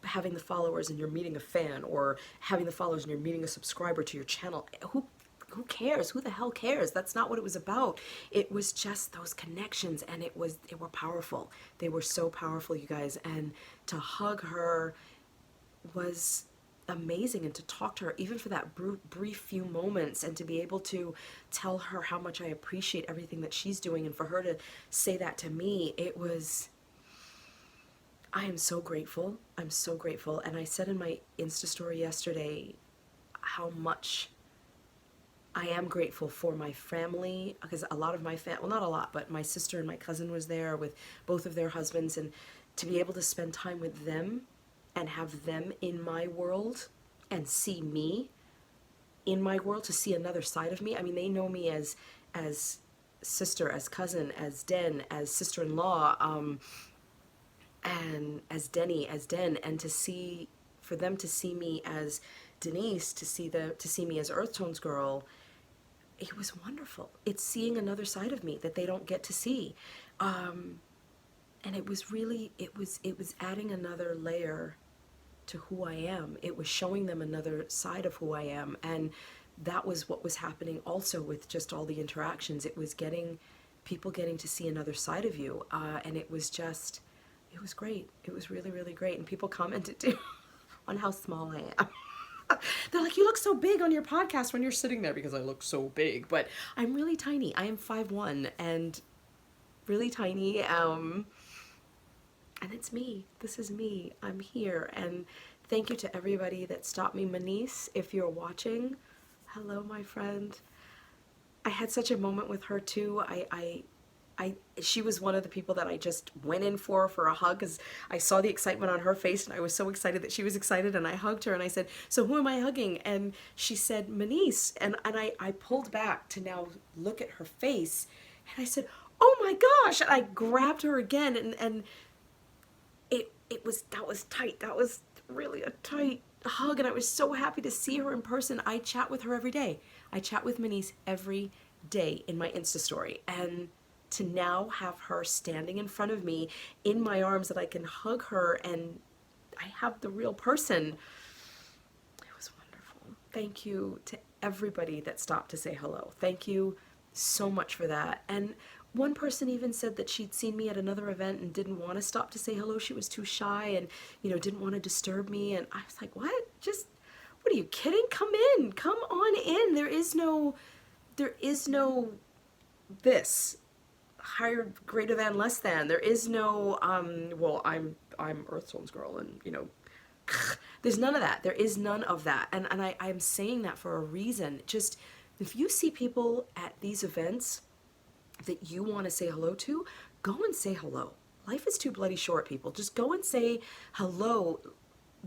having the followers and you're meeting a fan, or having the followers and you're meeting a subscriber to your channel. Who cares? Who the hell cares? That's not what it was about. It was just those connections, and they were powerful. They were so powerful, you guys. And to hug her was amazing, and to talk to her even for that brief few moments, and to be able to tell her how much I appreciate everything that she's doing, and for her to say that to me, I am so grateful. I'm so grateful. And I said in my Insta story yesterday how much I am grateful for my family, because a lot of my well, not a lot, but my sister and my cousin was there with both of their husbands, and to be able to spend time with them and have them in my world and see me in my world, to see another side of me. I mean, they know me as sister, as cousin, as Den, as sister-in-law, and as Denny, as Den, and for them to see me as Denise, to see me as EarthtonesGirl, it was wonderful. It's seeing another side of me that they don't get to see, and it was adding another layer to who I am. It was showing them another side of who I am, and that was what was happening also with just all the interactions. It was people getting to see another side of you, and it was great. It was really, really great. And people commented too on how small I am. They're like, you look so big on your podcast when you're sitting there, because I look so big, but I'm really tiny. I am 5'1" and really tiny. And it's me. This is me. I'm here. And thank you to everybody that stopped me. Manise, if you're watching, hello, my friend. I had such a moment with her too. She was one of the people that I just went in for a hug, because I saw the excitement on her face, and I was so excited that she was excited, and I hugged her, and I said, so who am I hugging? And she said, Manise. And I pulled back to now look at her face, and I said, oh my gosh. And I grabbed her again, and that was tight. That was really a tight hug, and I was so happy to see her in person. I chat with her every day. I chat with Manise every day in my Insta story, and to now have her standing in front of me in my arms, that I can hug her and I have the real person. It was wonderful. Thank you to everybody that stopped to say hello. Thank you so much for that. And one person even said that she'd seen me at another event and didn't want to stop to say hello. She was too shy and, didn't want to disturb me. And I was like, what? What are you kidding? Come in. Come on in. There is no this. Higher, greater than, less than. There is no, well, I'm EarthtonesGirl and, there's none of that. There is none of that. And I'm saying that for a reason. Just, if you see people at these events that you want to say hello to, go and say hello. Life is too bloody short, people. Just go and say hello.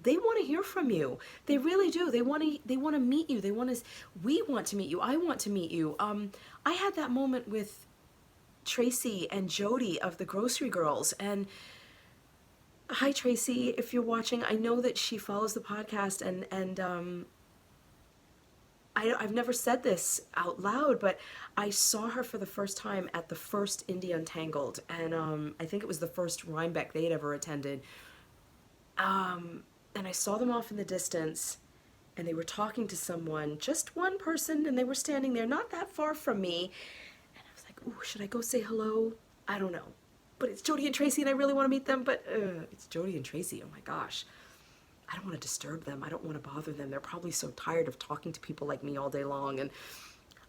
They want to hear from you. They really do. They want to meet you. We want to meet you. I want to meet you. I had that moment with Tracy and Jody of the Grocery Girls, and hi Tracy, if you're watching. I know that she follows the podcast, and I've never said this out loud, but I saw her for the first time at the first Indie Untangled, and I think it was the first Rhinebeck they'd ever attended. And I saw them off in the distance, and they were talking to someone, just one person, and they were standing there not that far from me. And I was like, ooh, should I go say hello? I don't know. But it's Jody and Tracy, and I really want to meet them, but it's Jody and Tracy. Oh my gosh. I don't want to disturb them. I don't want to bother them. They're probably so tired of talking to people like me all day long. And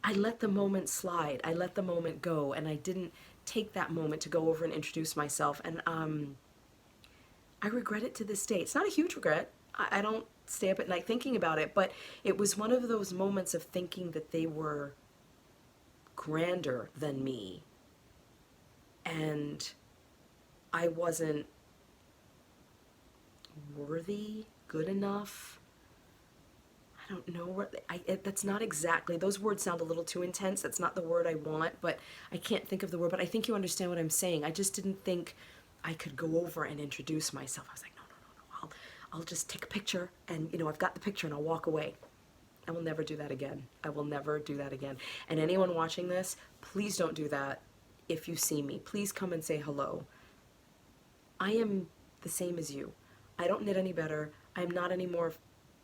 I let the moment slide. I let the moment go, and I didn't take that moment to go over and introduce myself. And I regret it to this day. It's not a huge regret. I don't stay up at night thinking about it, but it was one of those moments of thinking that they were grander than me, and I wasn't worthy, good enough. I don't know what, that's not exactly, those words sound a little too intense. That's not the word I want, but I can't think of the word, but I think you understand what I'm saying. I just didn't think I could go over and introduce myself. I was like, no. I'll just take a picture, and I've got the picture, and I'll walk away. I will never do that again. I will never do that again. And anyone watching this, please don't do that. If you see me, please come and say hello. I am the same as you. I don't knit any better. I'm not any more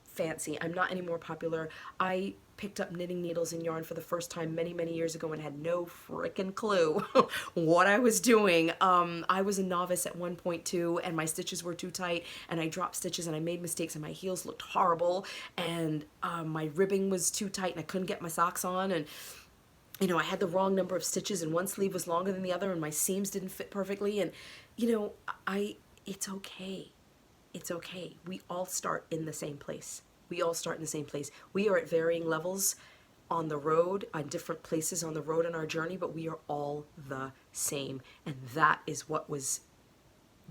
fancy. I'm not any more popular. I picked up knitting needles and yarn for the first time many, many years ago and had no frickin' clue what I was doing. I was a novice at one point too, and my stitches were too tight, and I dropped stitches, and I made mistakes, and my heels looked horrible, and my ribbing was too tight, and I couldn't get my socks on, and I had the wrong number of stitches, and one sleeve was longer than the other, and my seams didn't fit perfectly, and it's okay. It's okay. We all start in the same place. We all start in the same place. We are at varying levels on the road, on different places on the road in our journey, but we are all the same. And that is what was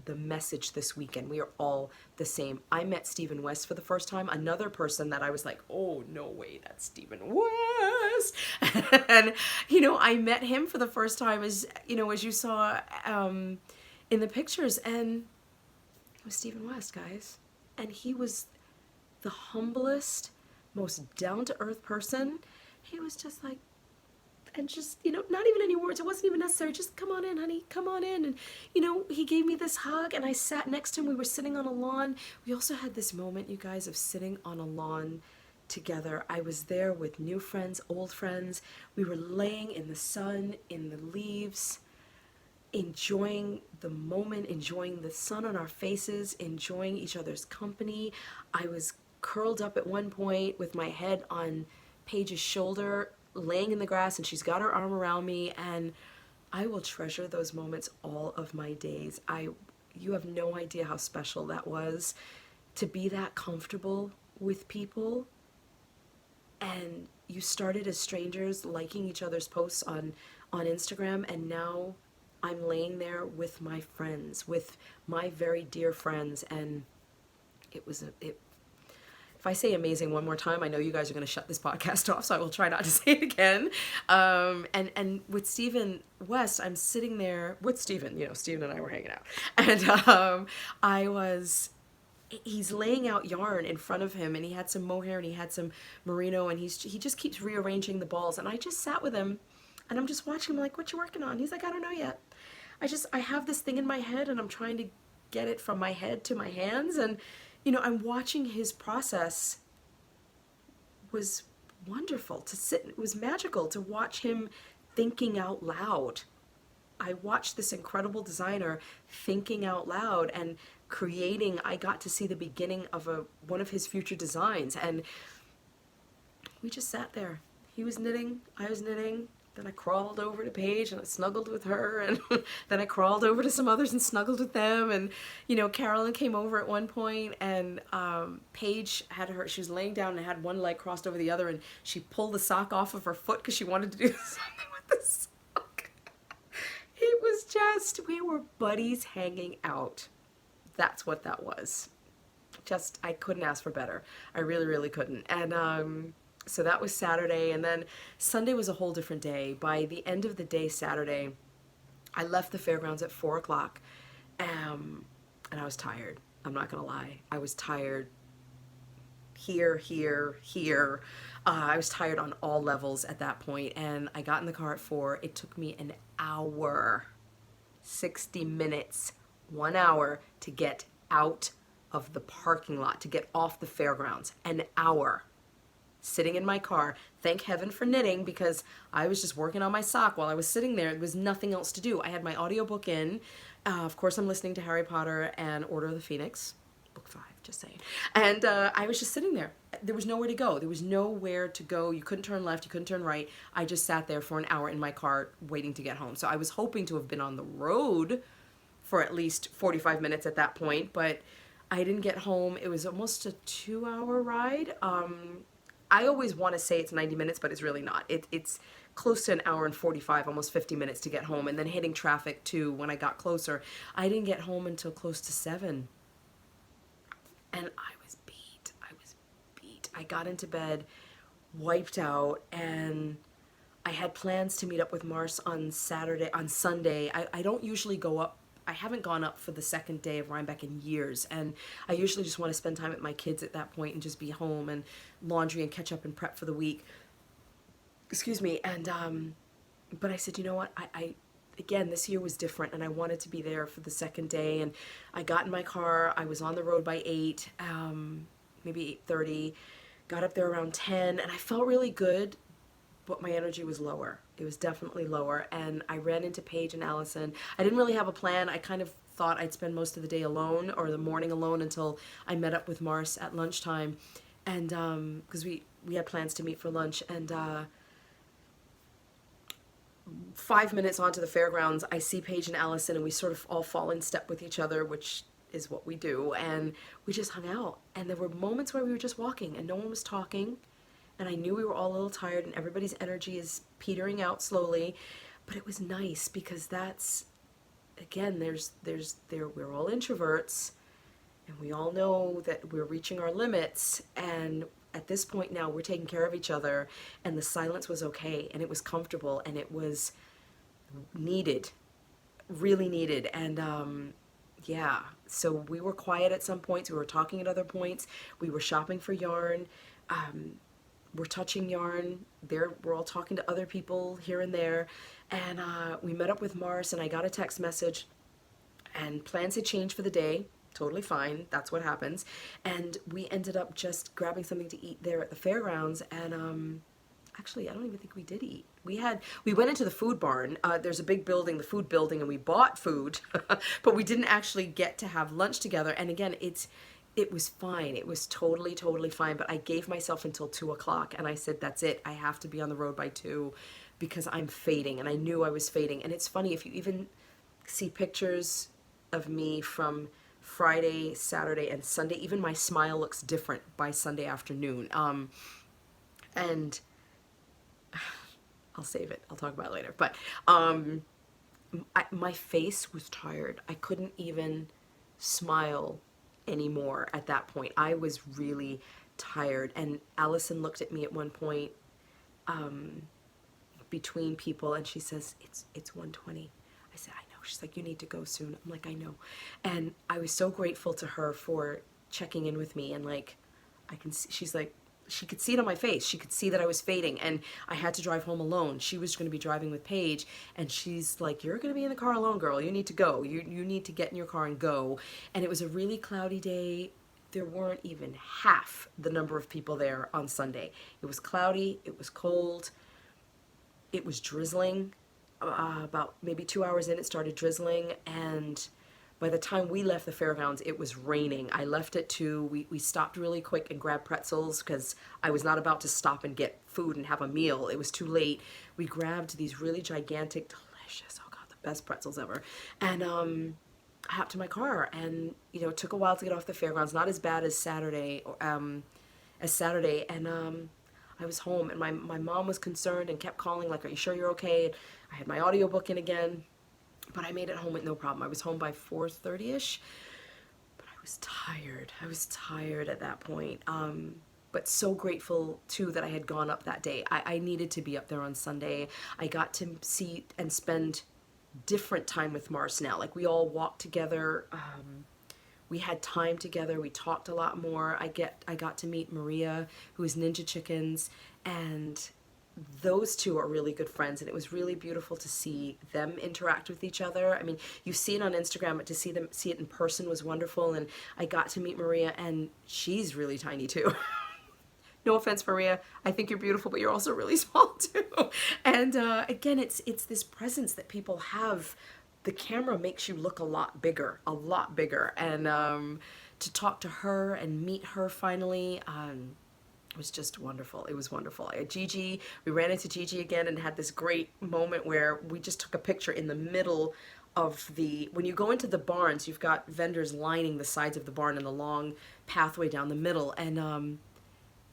the message this weekend. We are all the same. I met Stephen West for the first time, another person that I was like, oh, no way, that's Stephen West. And, I met him for the first time as you saw in the pictures, and it was Stephen West, guys. And he was the humblest, most down-to-earth person. He was just like, and just, not even any words. It wasn't even necessary. Just come on in, honey, come on in. And, he gave me this hug, and I sat next to him. We were sitting on a lawn. We also had this moment, you guys, of sitting on a lawn together. I was there with new friends, old friends. We were laying in the sun, in the leaves, enjoying the moment, enjoying the sun on our faces, enjoying each other's company. I was curled up at one point with my head on Paige's shoulder, laying in the grass, and she's got her arm around me, and I will treasure those moments all of my days. You have no idea how special that was, to be that comfortable with people. And you started as strangers, liking each other's posts on Instagram, and now I'm laying there with my friends, with my very dear friends, and if I say amazing one more time, I know you guys are going to shut this podcast off, so I will try not to say it again. And with Stephen West, I'm sitting there with Stephen, Stephen and I were hanging out, and he's laying out yarn in front of him, and he had some mohair and he had some merino, and he just keeps rearranging the balls, and I just sat with him, and I'm just watching him like, what you working on? He's like, I don't know yet. I have this thing in my head, and I'm trying to get it from my head to my hands, and I'm watching his process. Was wonderful to sit. It was magical to watch him thinking out loud. I watched this incredible designer thinking out loud and creating. I got to see the beginning of one of his future designs, and we just sat there. He was knitting, I was knitting. Then I crawled over to Paige and I snuggled with her, and then I crawled over to some others and snuggled with them. And you know, Carolyn came over at one point, and Paige she was laying down and had one leg crossed over the other, and she pulled the sock off of her foot because she wanted to do something with the sock. It was just, we were buddies hanging out. That's what that was. Just, I couldn't ask for better. I really, really couldn't. And so that was Saturday, and then Sunday was a whole different day. By the end of the day Saturday, I left the fairgrounds at 4 o'clock, and I was tired. I'm not gonna lie. I was tired here. I was tired on all levels at that point, and I got in the car at 4. It took me an hour, 60 minutes, 1 hour to get out of the parking lot, to get off the fairgrounds. An hour. Sitting in my car. Thank heaven for knitting, because I was just working on my sock while I was sitting there. There was nothing else to do. I had my audiobook in. Of course, I'm listening to Harry Potter and Order of the Phoenix. Book 5, just saying. And I was just sitting there. There was nowhere to go. There was nowhere to go. You couldn't turn left. You couldn't turn right. I just sat there for an hour in my car waiting to get home. So I was hoping to have been on the road for at least 45 minutes at that point, but I didn't get home. It was almost a 2-hour ride. I always want to say it's 90 minutes, but it's really not. It's close to an hour and 45, almost 50 minutes to get home, and then hitting traffic too when I got closer. I didn't get home until close to 7. And I was beat. I got into bed, wiped out, and I had plans to meet up with Mars on Sunday. I don't usually go up. I haven't gone up for the second day of Rhinebeck in years, and I usually just want to spend time with my kids at that point and just be home and laundry and catch up and prep for the week. Excuse me. And but I said, you know what, I again, this year was different, and I wanted to be there for the second day. And I got in my car. I was on the road by 8, maybe 8:30. Got up there around 10, and I felt really good, but my energy was lower. It was definitely lower, and I ran into Paige and Allison. I didn't really have a plan. I kind of thought I'd spend most of the day alone, or the morning alone, until I met up with Mars at lunchtime, and because we had plans to meet for lunch. And 5 minutes onto the fairgrounds, I see Paige and Allison, and we sort of all fall in step with each other, which is what we do, and we just hung out. And there were moments where we were just walking, and no one was talking. And I knew we were all a little tired, and everybody's energy is petering out slowly, but it was nice, because that's, again, we're all introverts, and we all know that we're reaching our limits, and at this point now we're taking care of each other, and the silence was okay, and it was comfortable, and it was needed, really needed. And yeah, so we were quiet at some points, we were talking at other points, we were shopping for yarn, we're touching yarn, we're all talking to other people here and there, and we met up with Mars, and I got a text message, and plans had changed for the day. Totally fine, that's what happens. And we ended up just grabbing something to eat there at the fairgrounds, and actually, I don't even think we did eat. We went into the food barn. There's a big building, the food building, and we bought food, but we didn't actually get to have lunch together. And again, it was fine. It was totally, totally fine. But I gave myself until 2 o'clock, and I said, that's it. I have to be on the road by 2, because I'm fading, and I knew I was fading. And it's funny, if you even see pictures of me from Friday, Saturday, and Sunday, even my smile looks different by Sunday afternoon. And I'll save it. I'll talk about it later. But my face was tired. I couldn't even smile anymore at that point. I was really tired. And Allison looked at me at one point between people, and she says, it's 1:20. I said, I know. She's like, you need to go soon. I'm like, I know. And I was so grateful to her for checking in with me, and like, I can see, she's like, she could see it on my face. She could see that I was fading, and I had to drive home alone. She was going to be driving with Paige, and she's like, you're going to be in the car alone, girl. You need to go. You need to get in your car and go. And it was a really cloudy day. There weren't even half the number of people there on Sunday. It was cloudy. It was cold. It was drizzling. about maybe 2 hours in, it started drizzling, and by the time we left the fairgrounds, it was raining. I left at 2. We stopped really quick and grabbed pretzels because I was not about to stop and get food and have a meal. It was too late. We grabbed these really gigantic, delicious, oh God, the best pretzels ever. And I hopped in my car, and it took a while to get off the fairgrounds. Not as bad as Saturday, and I was home, and my mom was concerned and kept calling, like, are you sure you're okay? And I had my audiobook in again. But I made it home with no problem. I was home by 4:30ish, but I was tired. I was tired at that point. But so grateful, too, that I had gone up that day. I needed to be up there on Sunday. I got to see and spend different time with Mars now. Like, we all walked together. We had time together. We talked a lot more. I got to meet Maria, who is Ninja Chickens, and those two are really good friends, and it was really beautiful to see them interact with each other. I mean, you see it on Instagram, but to see it in person was wonderful. And I got to meet Maria, and she's really tiny too. No offense, Maria. I think you're beautiful, but you're also really small too. And again, it's this presence that people have. The camera makes you look a lot bigger, and to talk to her and meet her finally. It was just wonderful. It was wonderful. We ran into Gigi again and had this great moment where we just took a picture in the middle of when you go into the barns, you've got vendors lining the sides of the barn and the long pathway down the middle. And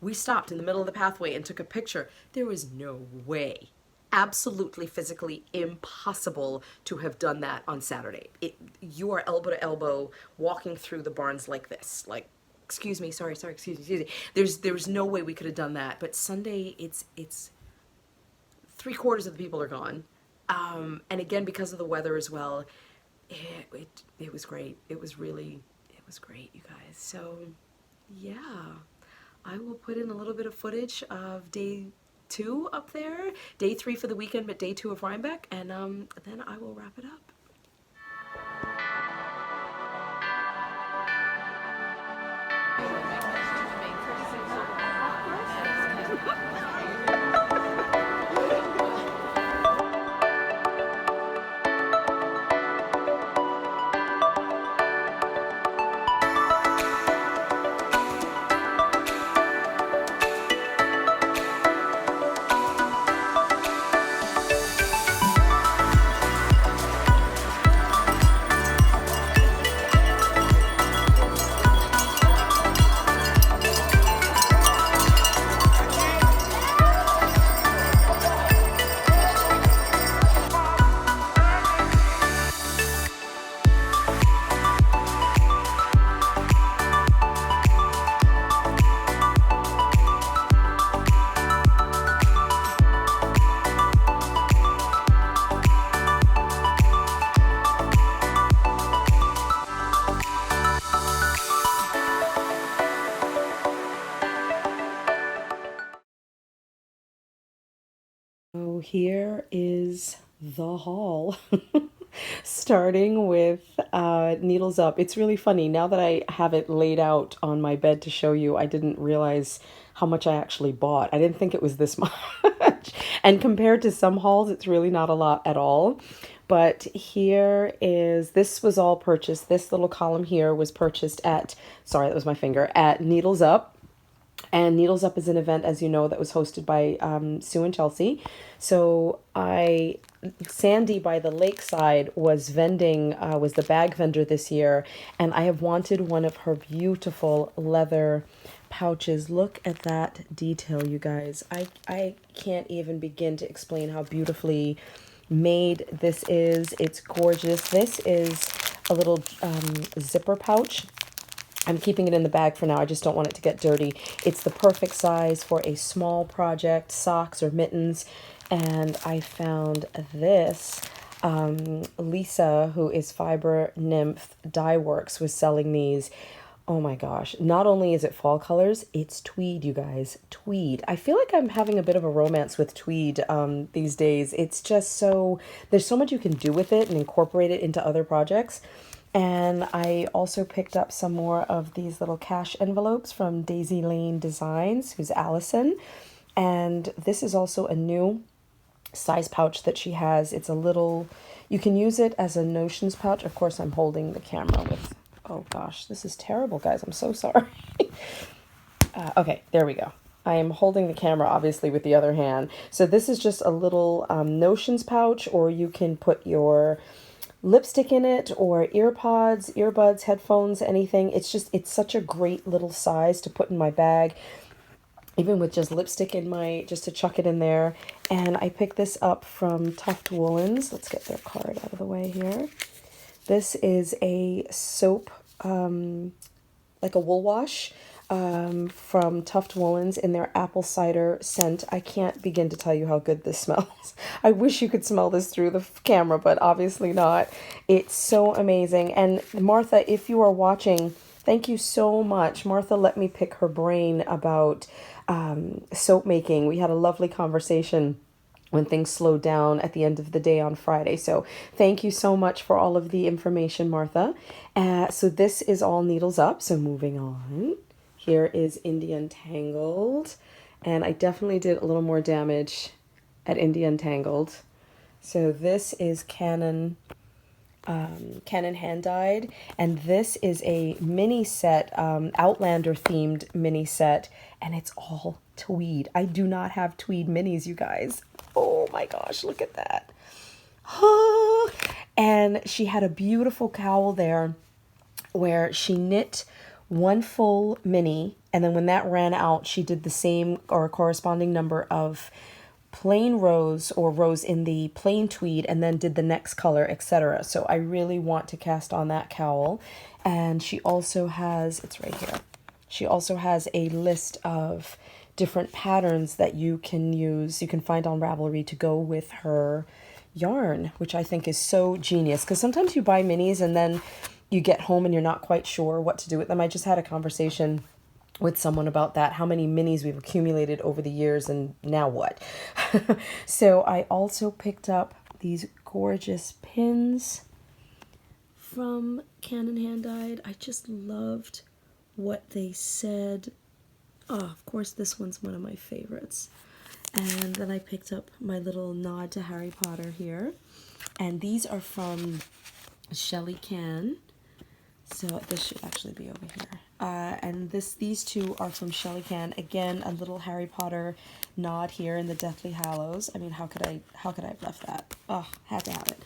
we stopped in the middle of the pathway and took a picture. There was no way, absolutely physically impossible to have done that on Saturday. You are elbow to elbow walking through the barns like this, like, excuse me, sorry, excuse me. There's no way we could have done that. But Sunday, it's 3/4 of the people are gone. And again, because of the weather as well, it was great. It was great, you guys. So, yeah, I will put in a little bit of footage of day 2 up there, day 3 for the weekend, but day 2 of Rhinebeck, and then I will wrap it up. So here is the haul, starting with Needles Up. It's really funny, now that I have it laid out on my bed to show you, I didn't realize how much I actually bought. I didn't think it was this much. And compared to some hauls, it's really not a lot at all. But this was all purchased. This little column here was purchased at Needles Up. And Needles Up is an event, as you know, that was hosted by Sue and Chelsea. So Sandy by the lakeside was the bag vendor this year, and I have wanted one of her beautiful leather pouches. Look at that detail, you guys. I can't even begin to explain how beautifully made this is. It's gorgeous. This is a little zipper pouch. I'm keeping it in the bag for now. I just don't want it to get dirty. It's the perfect size for a small project, socks or mittens. And I found this. Lisa, who is Fiber Nymph Dye Works, was selling these. Oh my gosh. Not only is it fall colors, it's tweed, you guys. Tweed. I feel like I'm having a bit of a romance with tweed these days. It's just there's so much you can do with it and incorporate it into other projects. And I also picked up some more of these little cash envelopes from Daisy Lane Designs, who's Allison. And this is also a new size pouch that she has. It's a little, you can use it as a notions pouch. Of course, I'm holding the camera with, oh gosh, this is terrible, guys. I'm so sorry. Okay, there we go. I am holding the camera, obviously, with the other hand. So this is just a little notions pouch, or you can put your lipstick in it, or earbuds, headphones, anything. It's such a great little size to put in my bag, even with just lipstick in my, just to chuck it in there. And I picked this up from Woolens. Let's get their card out of the way here. This is a soap, like a wool wash, from Woolens in their apple cider scent. I can't begin to tell you how good this smells. I wish you could smell this through the camera, but obviously not. It's so amazing. And Martha, if you are watching, thank you so much. Martha let me pick her brain about soap making. We had a lovely conversation when things slowed down at the end of the day on Friday. So thank you so much for all of the information, Martha. So this is all needles up. So moving on. Here is Untangled. And I definitely did a little more damage at Untangled. So this is Canon hand dyed, and this is a mini set, Outlander themed mini set, and it's all tweed. I do not have tweed minis, you guys. Oh my gosh, look at that. And she had a beautiful cowl there where she knit one full mini, and then when that ran out, she did the same or a corresponding number of plain rows or rows in the plain tweed, and then did the next color, etc. So I really want to cast on that cowl. And she also has, it's right here, she also has a list of different patterns that you can use, you can find on Ravelry to go with her yarn, which I think is so genius, because sometimes you buy minis and then you get home and you're not quite sure what to do with them. I just had a conversation with someone about that, how many minis we've accumulated over the years, and now what? So I also picked up these gorgeous pins from Canon Hand Dyed. I just loved what they said. Oh, of course, this one's one of my favorites. And then I picked up my little nod to Harry Potter here. And these are from Shelly Can. So this should actually be over here. And these two are from Shelly Can. Again, a little Harry Potter nod here in the Deathly Hallows. I mean, how could I have left that? Oh, had to have it.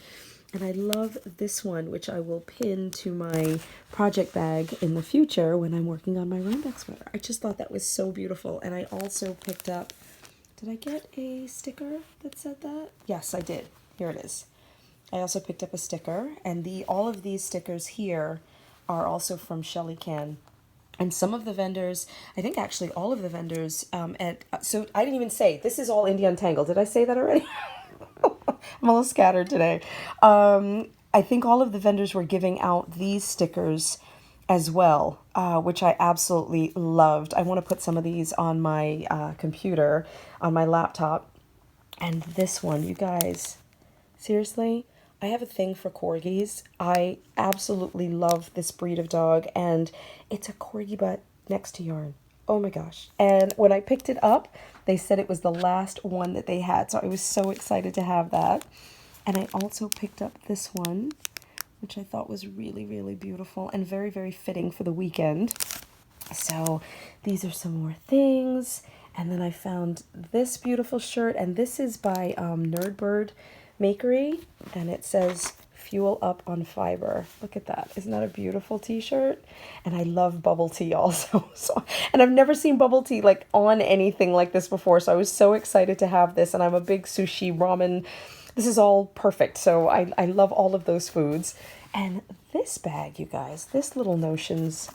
And I love this one, which I will pin to my project bag in the future when I'm working on my Rhinebeck sweater. I just thought that was so beautiful. And I also picked up, did I get a sticker that said that? Yes, I did. Here it is. I also picked up a sticker, and all of these stickers here are also from Shelly Can. And some of the vendors, I think actually all of the vendors, so I didn't even say, this is all Indie Untangled. Did I say that already? I'm a little scattered today. I think all of the vendors were giving out these stickers as well, which I absolutely loved. I want to put some of these on my computer, on my laptop. And this one, you guys, seriously, I have a thing for corgis. I absolutely love this breed of dog, and it's a corgi butt next to yarn. Oh my gosh. And when I picked it up, they said it was the last one that they had, so I was so excited to have that. And I also picked up this one, which I thought was really, really beautiful and very, very fitting for the weekend. So these are some more things. And then I found this beautiful shirt, and this is by Nerdbird Makery, and it says fuel up on fiber. Look at that. Isn't that a beautiful t-shirt? And I love bubble tea also. And I've never seen bubble tea like on anything like this before, so I was so excited to have this. And I'm a big sushi, ramen. This is all perfect. So I love all of those foods. And this bag, you guys, this little Notions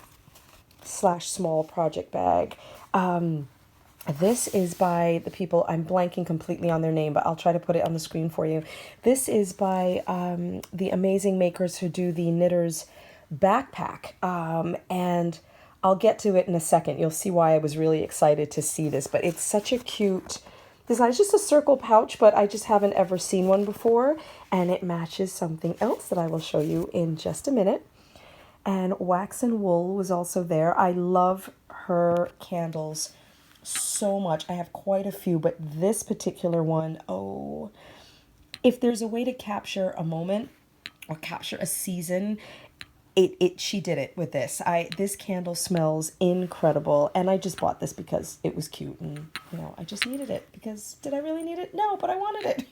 / small project bag, this is by the people, I'm blanking completely on their name, but I'll try to put it on the screen for you. This is by the amazing makers who do the Knitter's backpack. And I'll get to it in a second. You'll see why I was really excited to see this, but it's such a cute design. It's just a circle pouch, but I just haven't ever seen one before. And it matches something else that I will show you in just a minute. And Wax and Wool was also there. I love her candles so much. I have quite a few, but this particular one, oh, if there's a way to capture a moment or capture a season, she did it with this. This candle smells incredible, and I just bought this because it was cute, and I just needed it. Because did I really need it? No, but I wanted it.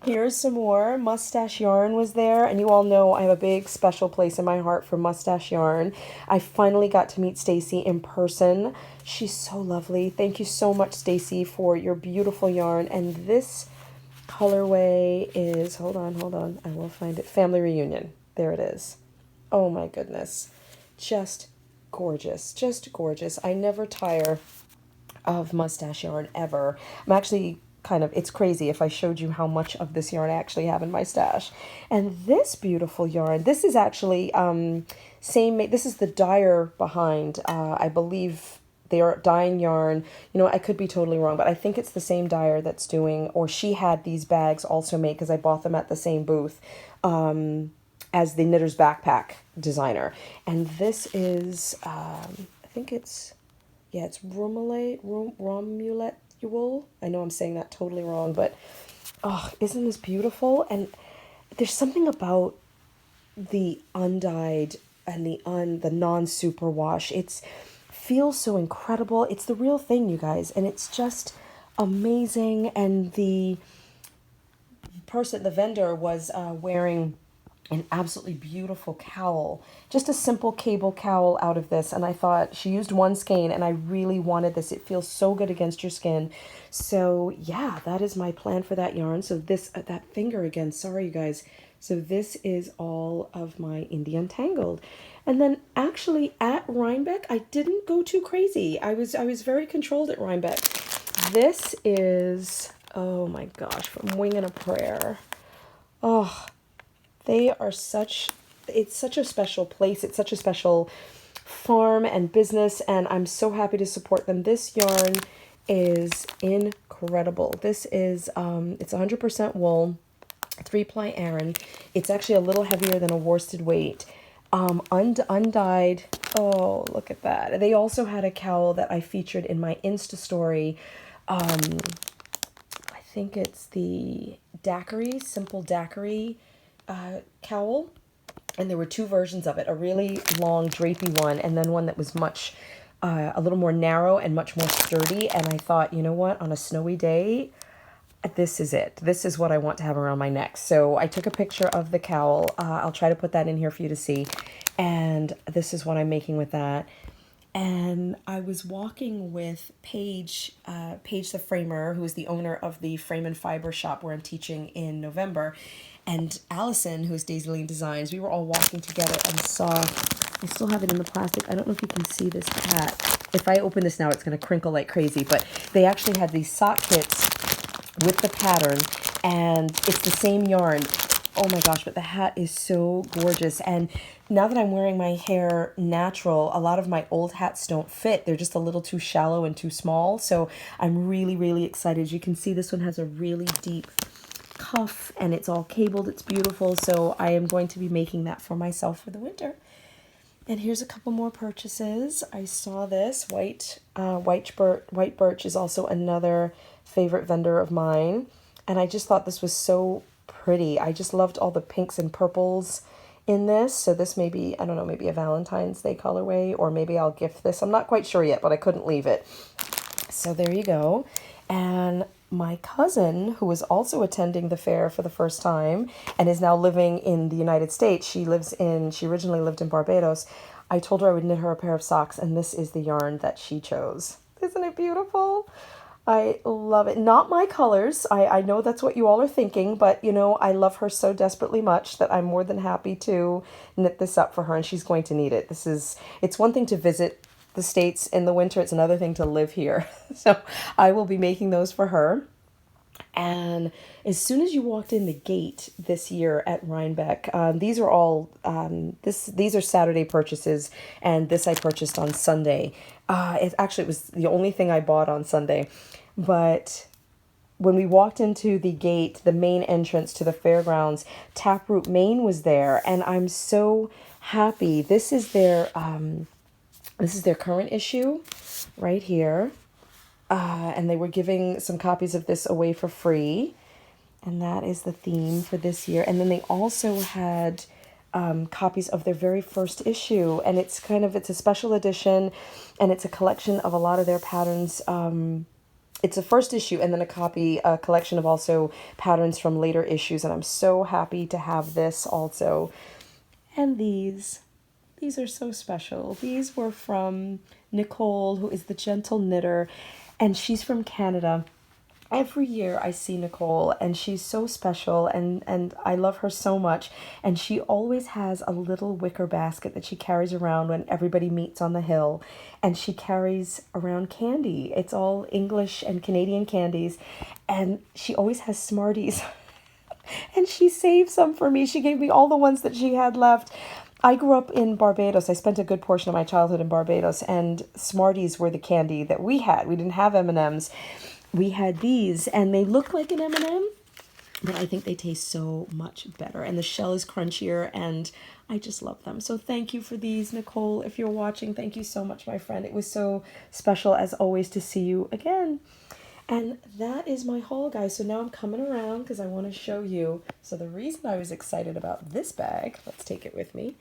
Here's some more. Mustache yarn was there, and you all know I have a big special place in my heart for mustache yarn. I finally got to meet Stacy in person. She's so lovely. Thank you so much, Stacy, for your beautiful yarn. And this colorway is, hold on, I will find it. Family Reunion. There it is. Oh my goodness. Just gorgeous. Just gorgeous. I never tire of mustache yarn ever. I'm actually it's crazy if I showed you how much of this yarn I actually have in my stash. And this beautiful yarn, this is actually this is the dyer behind, I believe they are dyeing yarn. I could be totally wrong, but I think it's the same dyer that's doing, or she had these bags also made because I bought them at the same booth as the Knitter's Backpack designer. And this is, I think it's Romulet wool. I know I'm saying that totally wrong, but oh, isn't this beautiful? And there's something about the undyed and the non-superwash. It feels so incredible. It's the real thing, you guys, and it's just amazing. And the vendor was wearing an absolutely beautiful cowl, just a simple cable cowl out of this. And I thought she used one skein, and I really wanted this. It feels so good against your skin. So yeah, that is my plan for that yarn. So this, that finger again, sorry you guys. So this is all of my Indie Untangled. And then actually at Rhinebeck, I didn't go too crazy. I was very controlled at Rhinebeck. This is, oh my gosh, from Winging a Prayer. Oh, it's such a special place. It's such a special farm and business, and I'm so happy to support them. This yarn is incredible. This is, it's 100% wool, 3-ply Aran. It's actually a little heavier than a worsted weight. Undyed. Oh, look at that. They also had a cowl that I featured in my Insta story. I think it's the daiquiri, simple daiquiri cowl, and there were two versions of it, a really long drapey one and then one that was much a little more narrow and much more sturdy. And I thought, you know what, on a snowy day, this is it. This is what I want to have around my neck. So I took a picture of the cowl. I'll try to put that in here for you to see, and this is what I'm making with that. And I was walking with Paige the framer, who is the owner of the Frame and Fiber shop where I'm teaching in November, and Allison, who's Daisy Lane Designs. We were all walking together and saw, I still have it in the plastic. I don't know if you can see this hat. If I open this now, it's going to crinkle like crazy, but they actually had these sock kits with the pattern, and it's the same yarn. Oh my gosh, but the hat is so gorgeous. And now that I'm wearing my hair natural, a lot of my old hats don't fit. They're just a little too shallow and too small. So I'm really, really excited. You can see this one has a really deep cuff, and it's all cabled. It's beautiful. So I am going to be making that for myself for the winter. And here's a couple more purchases. I saw this white birch is also another favorite vendor of mine, and I just thought this was so pretty. I just loved all the pinks and purples in this. So this may be, I don't know, maybe a Valentine's Day colorway, or maybe I'll gift this. I'm not quite sure yet, but I couldn't leave it. So there you go. And my cousin, who was also attending the fair for the first time and is now living in the United States, she originally lived in Barbados. I told her I would knit her a pair of socks, and this is the yarn that she chose. Isn't it beautiful? I love it. Not my colors. I know that's what you all are thinking, but I love her so desperately much that I'm more than happy to knit this up for her, and she's going to need it. It's one thing to visit the States in the winter. It's another thing to live here. So I will be making those for her. And as soon as you walked in the gate this year at Rhinebeck, these are all, these are Saturday purchases, and this I purchased on Sunday. It was the only thing I bought on Sunday. But when we walked into the gate, the main entrance to the fairgrounds, Taproot Maine was there, and I'm so happy. This is their current issue right here. and they were giving some copies of this away for free. And that is the theme for this year. And then they also had copies of their very first issue. And it's a special edition, and it's a collection of a lot of their patterns. It's a first issue and then a collection of also patterns from later issues. And I'm so happy to have this also. And these are so special. These were from Nicole, who is the gentle knitter, and she's from Canada. Every year I see Nicole, and she's so special, and I love her so much. And she always has a little wicker basket that she carries around when everybody meets on the hill. And she carries around candy. It's all English and Canadian candies. And she always has Smarties. And she saved some for me. She gave me all the ones that she had left. I grew up in Barbados. I spent a good portion of my childhood in Barbados, and Smarties were the candy that we had. We didn't have M&Ms. We had these, and they look like an M&M, but I think they taste so much better. And the shell is crunchier, and I just love them. So thank you for these, Nicole. If you're watching, thank you so much, my friend. It was so special, as always, to see you again. And that is my haul, guys. So now I'm coming around because I want to show you. So the reason I was excited about this bag, let's take it with me,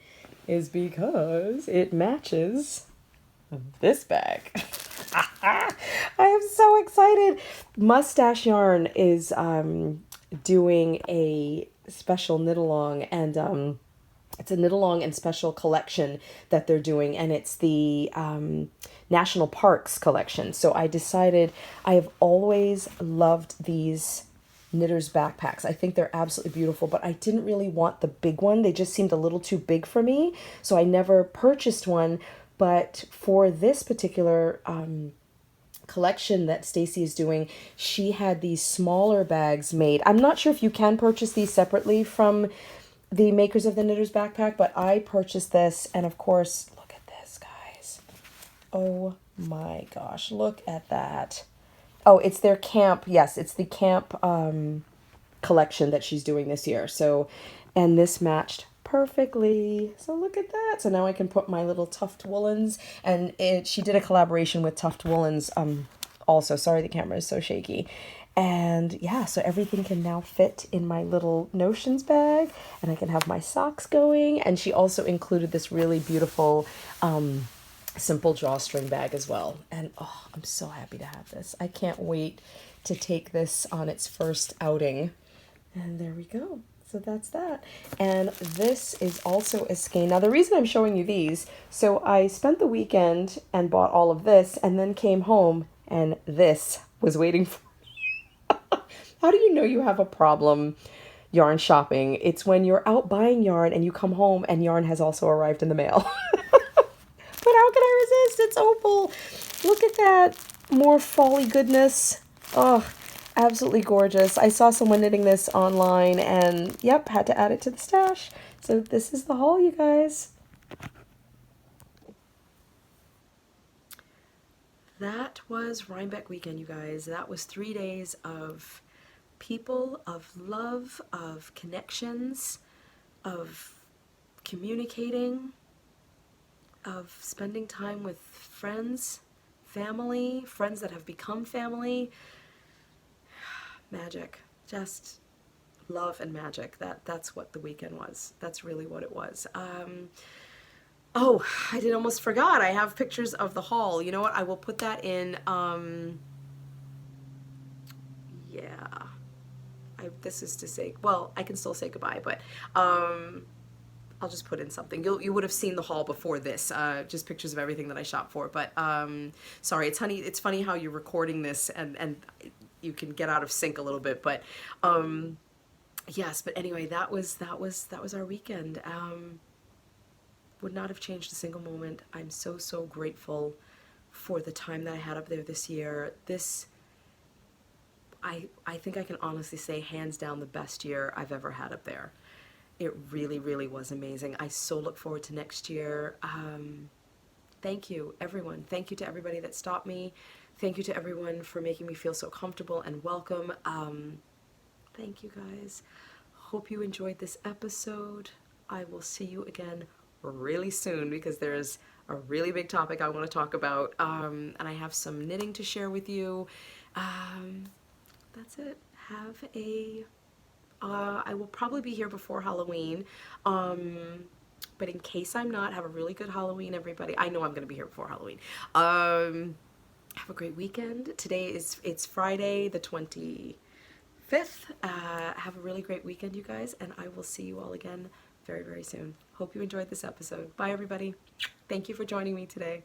is because it matches this bag. I am so excited. Mustache Yarn is doing a special knit along, and it's a knit along and special collection that they're doing, and it's the National Parks collection. So I decided, I have always loved these knitters backpacks. I think they're absolutely beautiful, but I didn't really want the big one. They just seemed a little too big for me, so I never purchased one. But for this particular collection that Stacy is doing, she had these smaller bags made. I'm not sure if you can purchase these separately from the makers of the Knitter's Backpack, but I purchased this, and of course, look at this, guys. Oh my gosh, look at that. Oh, it's their camp. Yes, it's the camp collection that she's doing this year. So, and this matched perfectly. So look at that. So now I can put my little Tuft Woolens, and she did a collaboration with Tuft Woolens also. Sorry, the camera is so shaky. And yeah, so everything can now fit in my little Notions bag, and I can have my socks going. And she also included this really beautiful simple drawstring bag as well. And oh, I'm so happy to have this. I can't wait to take this on its first outing. And there we go. So that's that. And this is also a skein. Now the reason I'm showing you these, so I spent the weekend and bought all of this, and then came home and this was waiting for me. How do you know you have a problem yarn shopping? It's when you're out buying yarn and you come home and yarn has also arrived in the mail. But how can I resist? It's Opal. Look at that. More folly goodness. Oh, absolutely gorgeous. I saw someone knitting this online, and yep, had to add it to the stash. So this is the haul, you guys. That was Rhinebeck weekend, you guys. That was 3 days of people, of love, of connections, of communicating, of spending time with friends, family, friends that have become family. Magic. Just love and magic. That's what the weekend was. That's really what it was. Oh, I did almost forgot. I have pictures of the haul. You know what? I will put that in. Yeah. This is to say, well, I can still say goodbye, but I'll just put in something. You would have seen the haul before this, just pictures of everything that I shop for. But sorry, it's funny how you're recording this and you can get out of sync a little bit. But yes, but anyway, that was our weekend. Would not have changed a single moment. I'm so grateful for the time that I had up there this year. I think I can honestly say hands down the best year I've ever had up there. It really was amazing. I so look forward to next year. Thank you, everyone. Thank you to everybody that stopped me. Thank you to everyone for making me feel so comfortable and welcome. Thank you, guys. Hope you enjoyed this episode. I will see you again really soon because there's a really big topic I want to talk about, and I have some knitting to share with you. That's it. Have a I will probably be here before Halloween. But in case I'm not, have a really good Halloween, everybody. I know I'm going to be here before Halloween. Have a great weekend. Today it's Friday the 25th. Have a really great weekend, you guys, and I will see you all again very, very soon. Hope you enjoyed this episode. Bye, everybody. Thank you for joining me today.